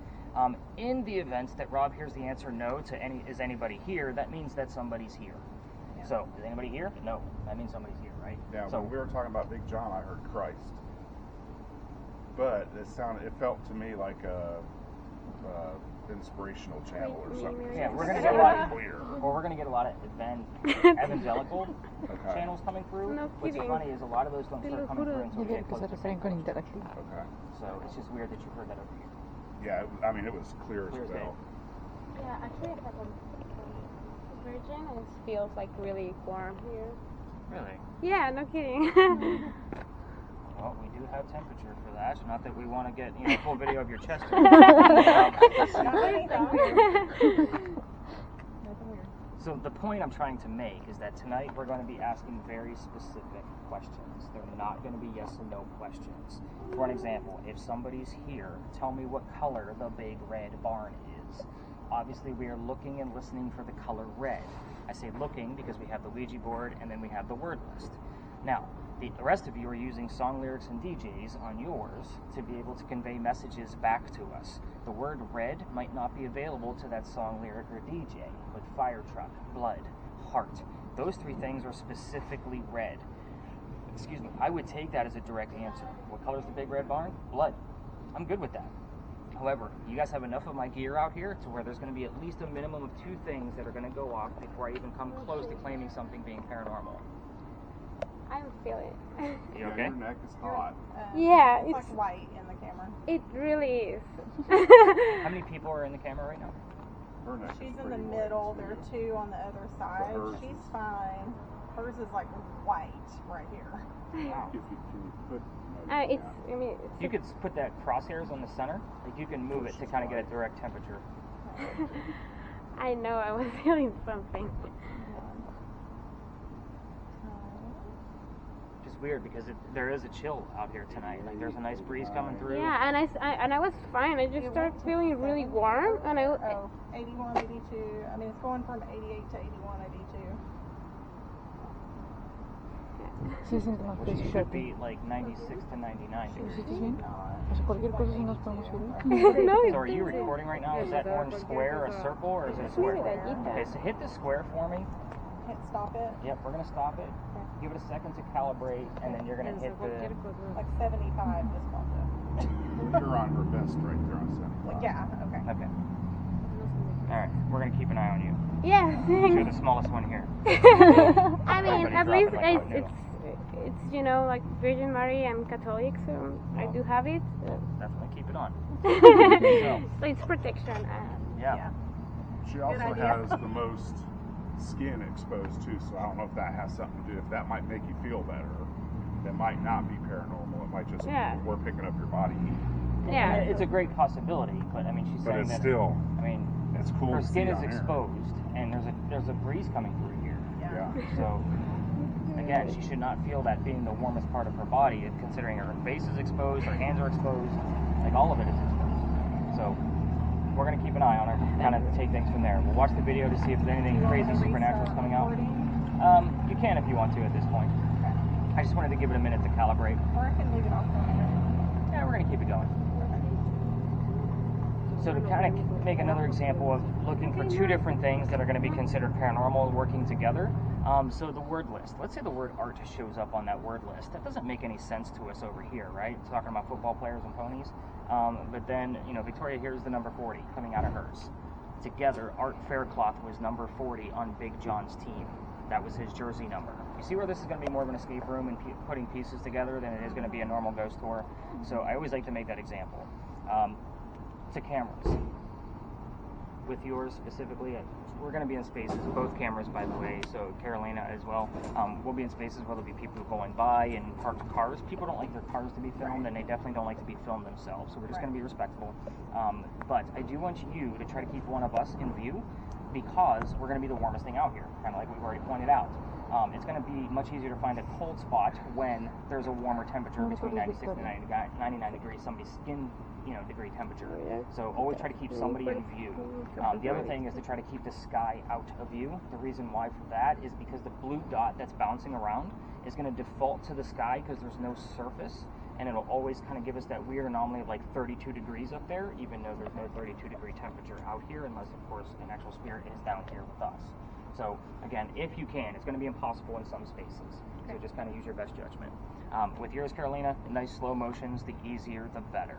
In the event that Rob hears the answer no to is anybody here, that means that somebody's here. Yeah. So, is anybody here? No. That means somebody's here, right? Yeah, so, when we were talking about Big John, I heard Christ. But it felt to me like inspirational channel or something. Yeah, we're It's gonna get a so lot. clear. Or we're gonna get a lot of evangelical Okay. channels coming through. No What's kidding. funny is a lot of those don't start coming through until we Dile get que close se to St. refieren con Louis. interactivo. Okay. So it's just weird that you heard that over here. Yeah, I mean, it was clear as Clear as day. well. Yeah, actually, I have a Virgin, and it feels like really warm here. Really? Yeah, no kidding. Well, we do have temperature for that. Not that we want to get a full video of your chest. So the point I'm trying to make is that tonight we're going to be asking very specific questions. They're not going to be yes and no questions. For an example, if somebody's here, tell me what color the big red barn is. Obviously, we are looking and listening for the color red. I say looking because we have the Ouija board and then we have the word list. Now, the rest of you are using song lyrics and DJs on yours to be able to convey messages back to us. The word red might not be available to that song lyric or DJ, but fire truck, blood, heart, those three things are specifically red. Excuse me, I would take that as a direct answer. What color is the big red barn? Blood. I'm good with that. However, you guys have enough of my gear out here to where there's going to be at least a minimum of 2 things that are going to go off before I even come close to claiming something being paranormal. I don't feel it. You okay? Your neck is hot. Yeah, it's it's like white in the camera. It really is. How many people are in the camera right now? Her neck She's is in the pretty middle. white, There are too. 2 on the other side. hers She's is- fine. Hers is like white right here. Wow. If you can put It's. I mean, it's. You could put that crosshairs on the center. Like you can move it to kind of get a direct temperature. I know I was feeling something. Just weird because there is a chill out here tonight. Like there's a nice breeze coming through. Yeah, and I was fine. I just started feeling really warm, and I. Oh, 81, 82. I mean, it's going from 88 to 81, 82. Se siente más Which should fresco. be like 96 to 99 ¿Te degrees. sientes bien? O sea, cualquier cosa si nos podemos subir. No, So are you recording right now? Is that orange square a circle or is it a square? Okay, so hit the square for me. Hit stop it. Yep, we're gonna stop it. Give it a second to calibrate, and then you're gonna hit the. Like 75 this month. You're on her vest right there on 75. Yeah, okay. Okay. All right, we're gonna keep an eye on you. Yeah. You're the smallest one here. I mean, Everybody at drop least it like hot it's like Virgin Mary. I'm Catholic, so I do have it. Definitely keep it on. So it's protection. Yeah. She also idea. has the most skin exposed too, so I don't know if that has something to do. If that might make you feel better, it might not be paranormal. It might just we're picking up your body heat. Yeah. It's a great possibility, but I mean, she's But saying it's that. still, I mean, it's cool her to skin see is on air. exposed, and there's a breeze coming through here. Yeah. So, again, she should not feel that being the warmest part of her body, considering her face is exposed, her hands are exposed, like all of it is exposed. So, we're going to keep an eye on her, kind of take things from there. We'll watch the video to see if there's anything crazy supernatural is coming out. You can if you want to at this point. I just wanted to give it a minute to calibrate. Or I can leave it off for a minute. Yeah, we're going to keep it going. So to kind of make another example of looking for 2 different things that are going to be considered paranormal working together. So the word list. Let's say the word art shows up on that word list. That doesn't make any sense to us over here, right? Talking about football players and ponies. But then, Victoria, here's the number 40 coming out of hers. Together, Art Faircloth was number 40 on Big John's team. That was his jersey number. You see where this is going to be more of an escape room and putting pieces together than it is going to be a normal ghost tour. So I always like to make that example. To cameras. With yours specifically, we're going to be in spaces, both cameras by the way, so Carolina as well. We'll be in spaces where there'll be people going by and parked cars. People don't like their cars to be filmed, and they definitely don't like to be filmed themselves, so we're just going to be respectful. But I do want you to try to keep one of us in view, because we're going to be the warmest thing out here, kind of like we've already pointed out. It's going to be much easier to find a cold spot when there's a warmer temperature between 96 and 99 degrees, somebody's skin degree temperature. So always try to keep somebody in view. The other thing is to try to keep the sky out of view. The reason why for that is because the blue dot that's bouncing around is going to default to the sky because there's no surface, and it'll always kind of give us that weird anomaly of like 32 degrees up there, even though there's no 32-degree temperature out here, unless of course an actual spirit is down here with us. So again, if you can, it's going to be impossible in some spaces. So just kind of use your best judgment. With yours, Carolina, nice slow motions, the easier the better.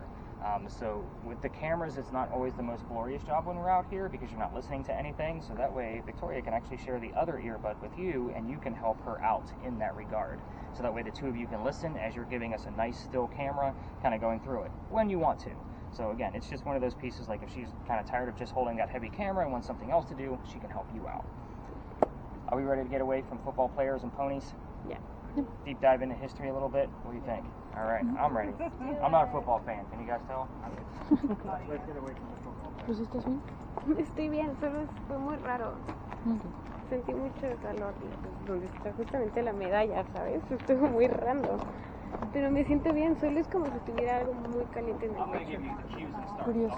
So with the cameras, it's not always the most glorious job when we're out here because you're not listening to anything. So that way, Victoria can actually share the other earbud with you, and you can help her out in that regard. So that way, the two of you can listen as you're giving us a nice still camera, kind of going through it when you want to. So again, it's just one of those pieces. Like if she's kind of tired of just holding that heavy camera and wants something else to do, she can help you out. Are we ready to get away from football players and ponies? Yeah. Deep dive into history a little bit? What do you think? All right, I'm ready. I'm not a football fan. Can you guys tell? Let's get away from the football. ¿Pues estás bien? Estoy bien, solo fue muy raro. Ok. Sentí mucho calor donde está justamente la medalla, ¿sabes? Estuvo muy raro. Pero me siento bien, solo es como si tuviera algo muy caliente en el pecho. Curioso.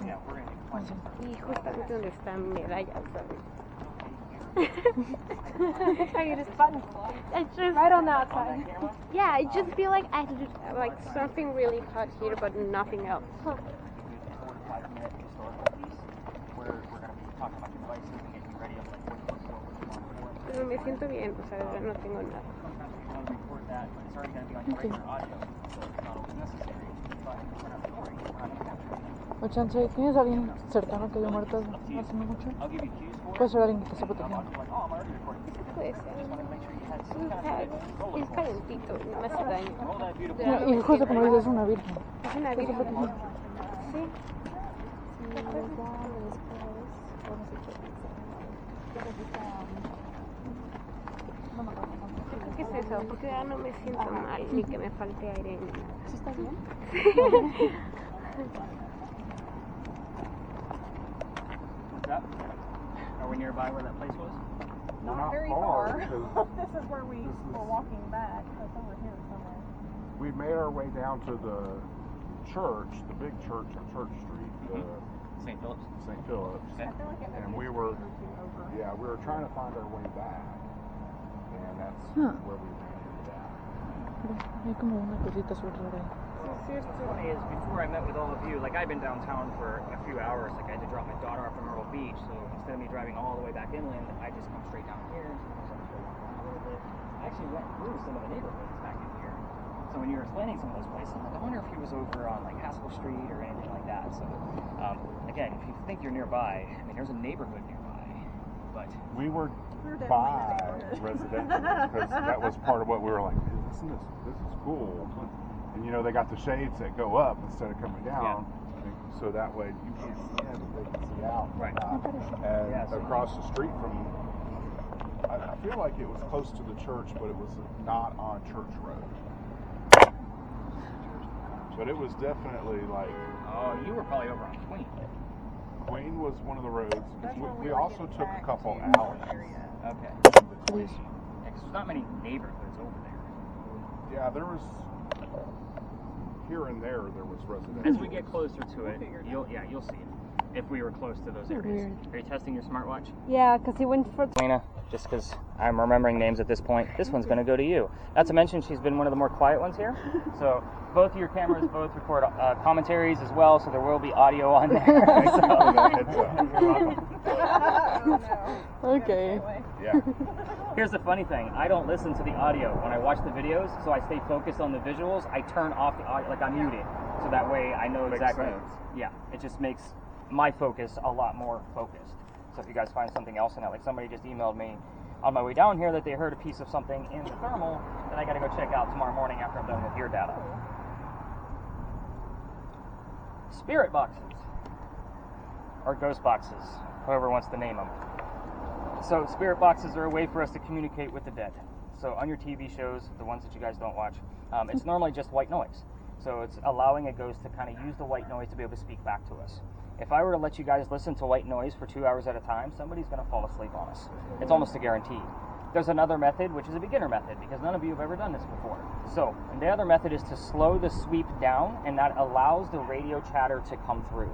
Y justamente donde está medalla, ¿sabes? You just button I just, right on the outside. yeah, I just feel like I do like something really hot here, but nothing else. Where we're going to be talking about devices and getting you ready on like what you want for. Pero me siento bien, o sea, de verdad no tengo nada. Sometimes we want to record that, but it's already going to be on your regular audio, so it's not always necessary. But we're not recording, we're not capturing. O chance, ¿tienes a alguien cercano que haya muerto hace no mucho? I'll give you cues for it. Puede ser alguien que te esté protegiendo. Like, oh, I'm already recording. Puede ser. Es calentito, no me hace daño. Roll that beautiful. Y justo como dices, es una virgen. Es una virgen. Sí. ¿Qué es eso? Porque ya no me siento mal, ni que me falte aire ni nada. ¿Sí estás bien? What's up? Are we nearby where that place was? Not very far. This is where we were walking back. That's over here somewhere. We made our way down to the church, the big church on Church Street, St. Philip's. St. Philip's. Okay. I feel like it And may we be were, a few over. yeah, we were trying to find our way back. And that's Huh. where we ran into that. Hay como una cosita súper rara ahí. What's funny is before I met with all of you, like I've been downtown for a few hours. Like I had to drop my daughter off at Myrtle Beach, so instead of me driving all the way back inland, I just come straight down here. So I'm just gonna walk around a little bit. I actually went through some of the neighborhoods back in here. So when you were explaining some of those places, I'm like, I wonder if he was over on like Haskell Street or anything like that. So again, if you think you're nearby, I mean, there's a neighborhood nearby, but We were We're definitely by in the residential because that was part of what we were like, listen, this is cool. And you know, they got the shades that go up instead of coming down. So that way you can't see in, but they can see out. Right. And Yeah, so across the street from, I feel like it was close to the church, but it was not on Church Road. But it was definitely like, oh, you were probably over on Queen. Queen was one of the roads. That's where We were also getting took a back couple to alleys. the area. Okay. Please. Yeah, 'cause there's not many neighborhoods over there. Yeah, there was, here and there was residential. As we get closer to it, you'll see it. If we were close to those areas. Weird. Are you testing your smartwatch? Yeah, because he went for. Lena, just because I'm remembering names at this point, this one's going to go to you. Not to mention she's been one of the more quiet ones here. So both of your cameras both record commentaries as well, so there will be audio on there. You're welcome. Okay. Yeah. Here's the funny thing. I don't listen to the audio when I watch the videos, so I stay focused on the visuals. I turn off the audio, like I mute it, so that way I know Makes exactly. sense. Yeah, it just makes my focus a lot more focused. So if you guys find something else in it, like somebody just emailed me on my way down here that they heard a piece of something in the thermal, then I got to go check out tomorrow morning after I'm done with your data. Spirit boxes, or ghost boxes, whoever wants to name them. So spirit boxes are a way for us to communicate with the dead. So on your TV shows, the ones that you guys don't watch, it's normally just white noise. So it's allowing a ghost to kind of use the white noise to be able to speak back to us. If I were to let you guys listen to white noise for 2 hours at a time, somebody's going to fall asleep on us. It's almost a guarantee. There's another method, which is a beginner method, because none of you have ever done this before. So, and the other method is to slow the sweep down, and that allows the radio chatter to come through.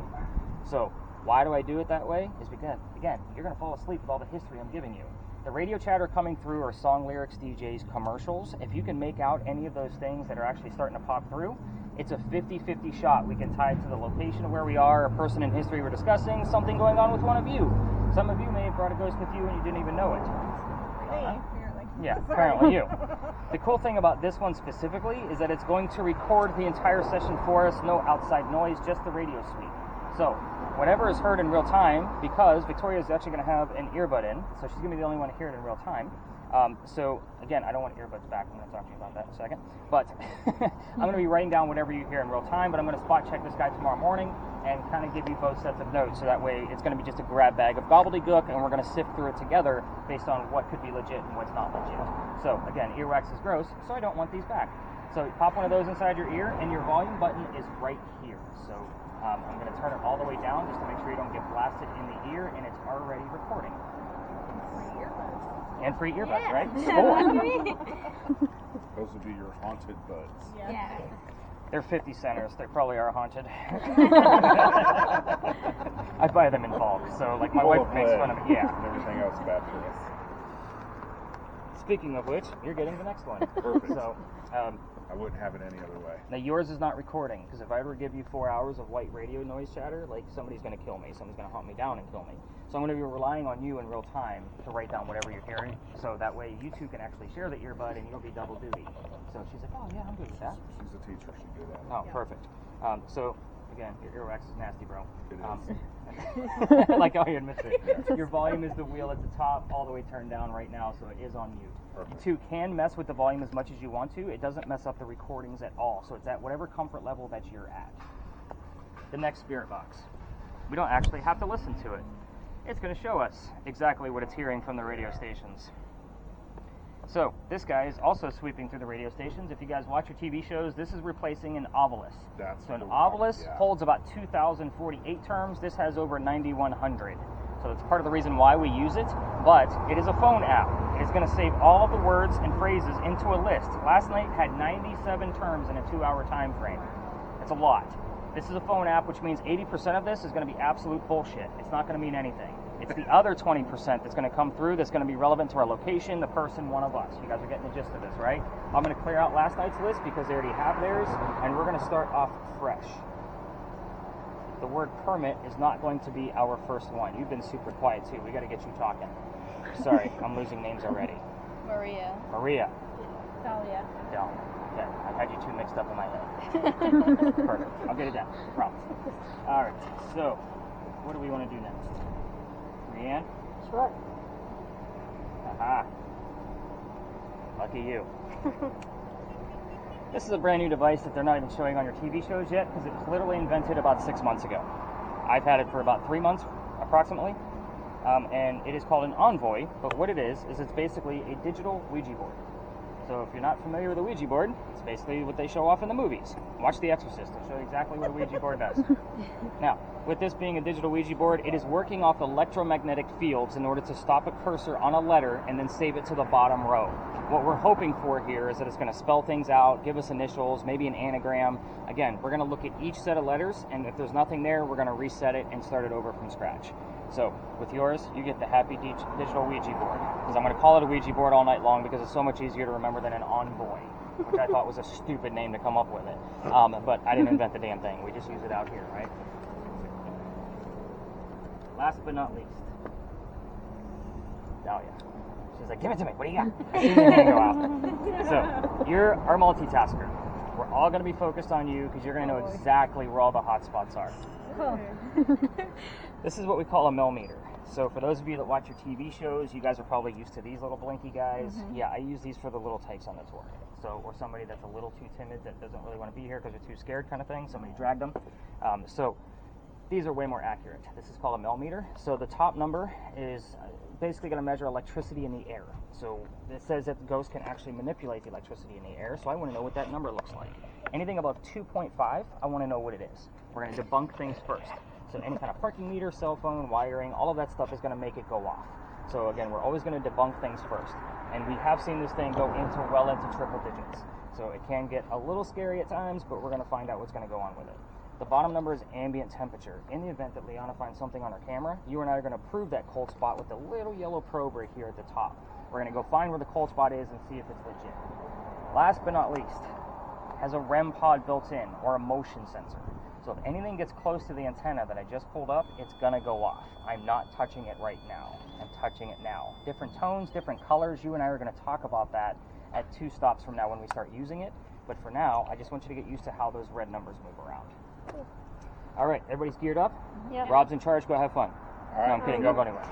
So, why do I do it that way? Is because, again, you're going to fall asleep with all the history I'm giving you. The radio chatter coming through are song lyrics, DJs, commercials. If you can make out any of those things that are actually starting to pop through, it's a 50-50 shot. We can tie it to the location of where we are, a person in history we're discussing, something going on with one of you. Some of you may have brought a ghost with you and you didn't even know it. Hey, you're like Yeah, apparently you. The cool thing about this one specifically is that it's going to record the entire session for us, no outside noise, just the radio suite. So, whatever is heard in real time, because Victoria is actually going to have an earbud in, so she's going to be the only one to hear it in real time. So, again, I don't want earbuds back. I'm going to talk to you about that in a second. But I'm going to be writing down whatever you hear in real time, but I'm going to spot check this guy tomorrow morning and kind of give you both sets of notes, so that way it's going to be just a grab bag of gobbledygook, and we're going to sift through it together based on what could be legit and what's not legit. So, again, earwax is gross, so I don't want these back. So, pop one of those inside your ear, and your volume button is right here. So, I'm going to turn it all the way down just to make sure you don't get blasted in the ear, and it's already recording. And free earbuds, right? Cool. Those would be your haunted buds. Yeah. They're 50 centers. They probably are haunted. I buy them in bulk, so like my wife makes fun of me. Yeah. And everything else bad for us. Speaking of which, you're getting the next one. Perfect. So, I wouldn't have it any other way. now yours is not recording, because if I ever give you 4 hours of white radio noise chatter, like somebody's going to kill me. Somebody's going to hunt me down and kill me. So I'm going to be relying on you in real time to write down whatever you're hearing, so that way you two can actually share the earbud and you'll be double duty. So she's like, oh yeah, I'm good with that. She's a teacher. She's good at it. Oh, perfect. So, again, your earwax is nasty, bro. It is. I like how you admit it. Your volume is the wheel at the top, all the way turned down right now, so it is on mute. Perfect. You can mess with the volume as much as you want to. It doesn't mess up the recordings at all, so it's at whatever comfort level that you're at. The next spirit box. We don't actually have to listen to it. It's going to show us exactly what it's hearing from the radio stations. So, this guy is also sweeping through the radio stations. If you guys watch your TV shows, this is replacing an ovolus. So an ovolus holds about 2,048 terms. This has over 9,100. So that's part of the reason why we use it, but it is a phone app. It is going to save all of the words and phrases into a list. Last night had 97 terms in a 2-hour time frame. That's a lot. This is a phone app, which means 80% of this is going to be absolute bullshit. It's not going to mean anything. It's the other 20% that's going to come through that's going to be relevant to our location, the person, one of us. You guys are getting the gist of this, right? I'm going to clear out last night's list because they already have theirs, and we're going to start off fresh. The word permit is not going to be our first one. You've been super quiet, too. We got to get you talking. Sorry, I'm losing names already. Maria. Dalia. Dalia. Okay, I've had you two mixed up in my head. Perfect. I'll get it down. Promise. All right. So, what do we want to do next? Breanne? Sure. Aha. Lucky you. This is a brand new device that they're not even showing on your TV shows yet because it was literally invented about 6 months ago. I've had it for about 3 months, approximately, and it is called an Envoy, but what it is it's basically a digital Ouija board. So if you're not familiar with a Ouija board, it's basically what they show off in the movies. Watch The Exorcist, they'll show you exactly what a Ouija board does. Now, with this being a digital Ouija board, it is working off electromagnetic fields in order to stop a cursor on a letter and then save it to the bottom row. What we're hoping for here is that it's going to spell things out, give us initials, maybe an anagram. Again, we're going to look at each set of letters, and if there's nothing there, we're going to reset it and start it over from scratch. So, with yours, you get the Happy Digital Ouija board. Because I'm going to call it a Ouija board all night long because it's so much easier to remember than an Envoy, which I thought was a stupid name to come up with it. But I didn't invent the damn thing. We just use it out here, right? Last but not least, Dalia. She's like, give it to me. What do you got? I see your hand go out. So, you're our multitasker. We're all going to be focused on you because you're going to know exactly where all the hot spots are. Oh. This is what we call a millimeter. So for those of you that watch your TV shows, you guys are probably used to these little blinky guys. Mm-hmm. Yeah, I use these for the little tykes on the tour. So, or somebody that's a little too timid that doesn't really want to be here because they're too scared kind of thing. Somebody dragged them. So these are way more accurate. This is called a millimeter. So the top number is basically going to measure electricity in the air. So it says that the ghost can actually manipulate the electricity in the air. So I want to know what that number looks like. Anything above 2.5, I want to know what it is. We're going to debunk things first. So any kind of parking meter, cell phone, wiring, all of that stuff is going to make it go off. So again, we're always going to debunk things first. And we have seen this thing go well into triple digits. So it can get a little scary at times, but we're going to find out what's going to go on with it. The bottom number is ambient temperature. In the event that Liana finds something on her camera, you and I are going to prove that cold spot with the little yellow probe right here at the top. We're going to go find where the cold spot is and see if it's legit. Last but not least, has a REM pod built in, or a motion sensor. So if anything gets close to the antenna that I just pulled up, it's gonna go off. I'm not touching it right now. I'm touching it now. Different tones, different colors. You and I are gonna talk about that at 2 stops from now when we start using it. But for now, I just want you to get used to how those red numbers move around. All right, everybody's geared up? Yeah. Rob's in charge, go have fun. All right. No, I'm kidding, don't go anywhere.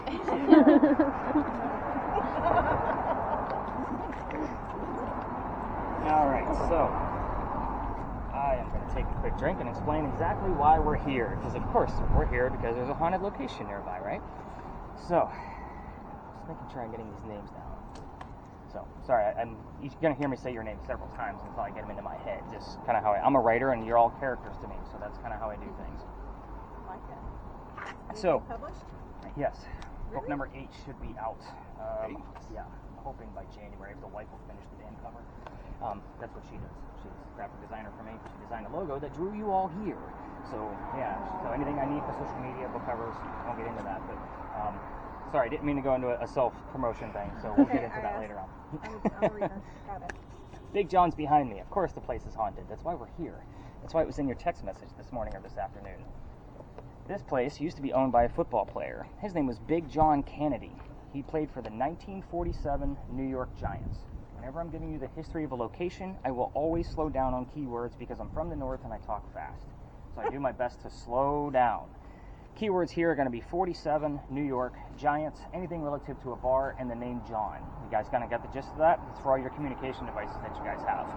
All right, so I am going to take a quick drink and explain exactly why we're here. Because of course, we're here because there's a haunted location nearby, right? So, just making sure I'm getting these names down. So, sorry, you're going to hear me say your name several times until I get them into my head. Just kind of how I'm a writer and you're all characters to me, so that's kind of how I do things. Like that. So, Published? yes, book number 8 should be out. Yeah, I'm hoping by January if the wife will finish the damn cover. That's what she does. She's a graphic designer for me. She designed a logo that drew you all here. So yeah, so anything I need for social media, book covers, I won't get into that. But sorry, I didn't mean to go into a self-promotion thing. So we'll get into that later on. I'm a reader. Got it. Big John's behind me. Of course the place is haunted. That's why we're here. That's why it was in your text message this morning or this afternoon. This place used to be owned by a football player. His name was Big John Kennedy. He played for the 1947 New York Giants. Whenever I'm giving you the history of a location, I will always slow down on keywords because I'm from the north and I talk fast. So I do my best to slow down. Keywords here are going to be 47, New York, Giants, anything relative to a bar, and the name John. You guys kind of got the gist of that? It's for all your communication devices that you guys have.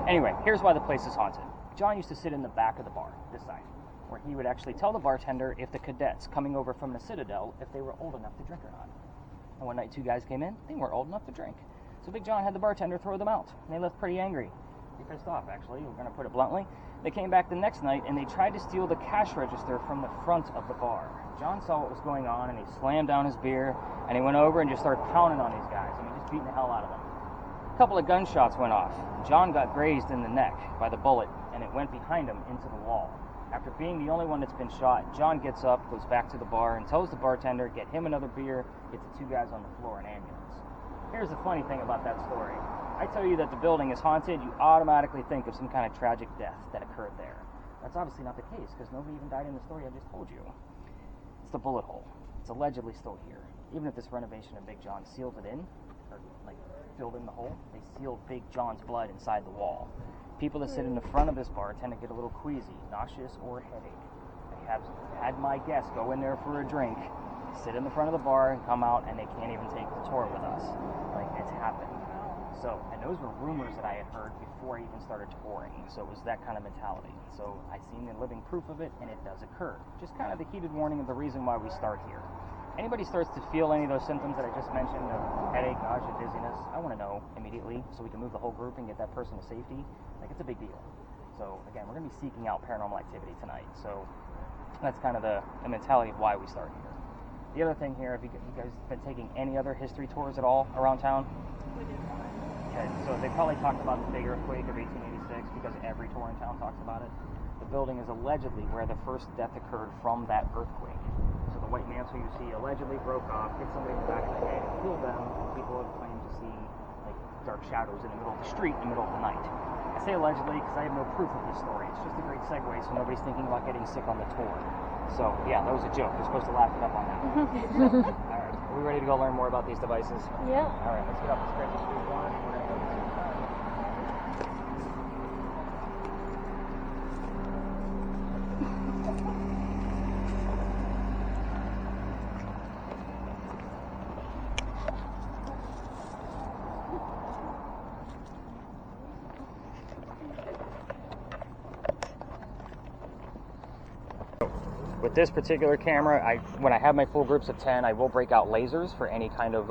Anyway, here's why the place is haunted. John used to sit in the back of the bar, this side, where he would actually tell the bartender if the cadets coming over from the Citadel, if they were old enough to drink or not. And one night 2 guys came in, they weren't old enough to drink. So Big John had the bartender throw them out. And they left pretty angry. Pretty pissed off, actually. We're going to put it bluntly. They came back the next night and they tried to steal the cash register from the front of the bar. John saw what was going on and he slammed down his beer and he went over and just started pounding on these guys. I mean, just beating the hell out of them. A couple of gunshots went off. John got grazed in the neck by the bullet and it went behind him into the wall. After being the only one that's been shot, John gets up, goes back to the bar, and tells the bartender, get him another beer, get the 2 guys on the floor, an ambulance. Here's the funny thing about that story. I tell you that the building is haunted, you automatically think of some kind of tragic death that occurred there. That's obviously not the case, because nobody even died in the story I just told you. It's the bullet hole. It's allegedly still here. Even if this renovation of Big John sealed it in, or like filled in the hole, they sealed Big John's blood inside the wall. People that sit in the front of this bar tend to get a little queasy, nauseous, or headache. I have had my guests go in there for a drink, sit in the front of the bar, and come out, and they can't even take the tour with us. Like, it's happened. So, and those were rumors that I had heard before I even started touring. So it was that kind of mentality. So I've seen the living proof of it, and it does occur. Just kind of the heated warning of the reason why we start here. Anybody starts to feel any of those symptoms that I just mentioned, of headache, nausea, dizziness, I want to know immediately so we can move the whole group and get that person to safety. Like, it's a big deal. So again, we're going to be seeking out paranormal activity tonight. So that's kind of the mentality of why we start here. The other thing here, have you guys been taking any other history tours at all around town? We did one. Okay, so they probably talked about the big earthquake of 1886 because every tour in town talks about it. The building is allegedly where the first death occurred from that earthquake. So the white mantle you see allegedly broke off, hit somebody in the back of the head, and killed them. People have claimed to see like dark shadows in the middle of the street in the middle of the night. I say allegedly because I have no proof of this story. It's just a great segue so nobody's thinking about getting sick on the tour. So yeah, that was a joke. We're supposed to laugh it up on that one. All right, are we ready to go learn more about these devices? Yeah. All right, let's get up the stairs to Street 1. We're going to go to Street 5. With this particular camera, when I have my full groups of 10, I will break out lasers for any kind of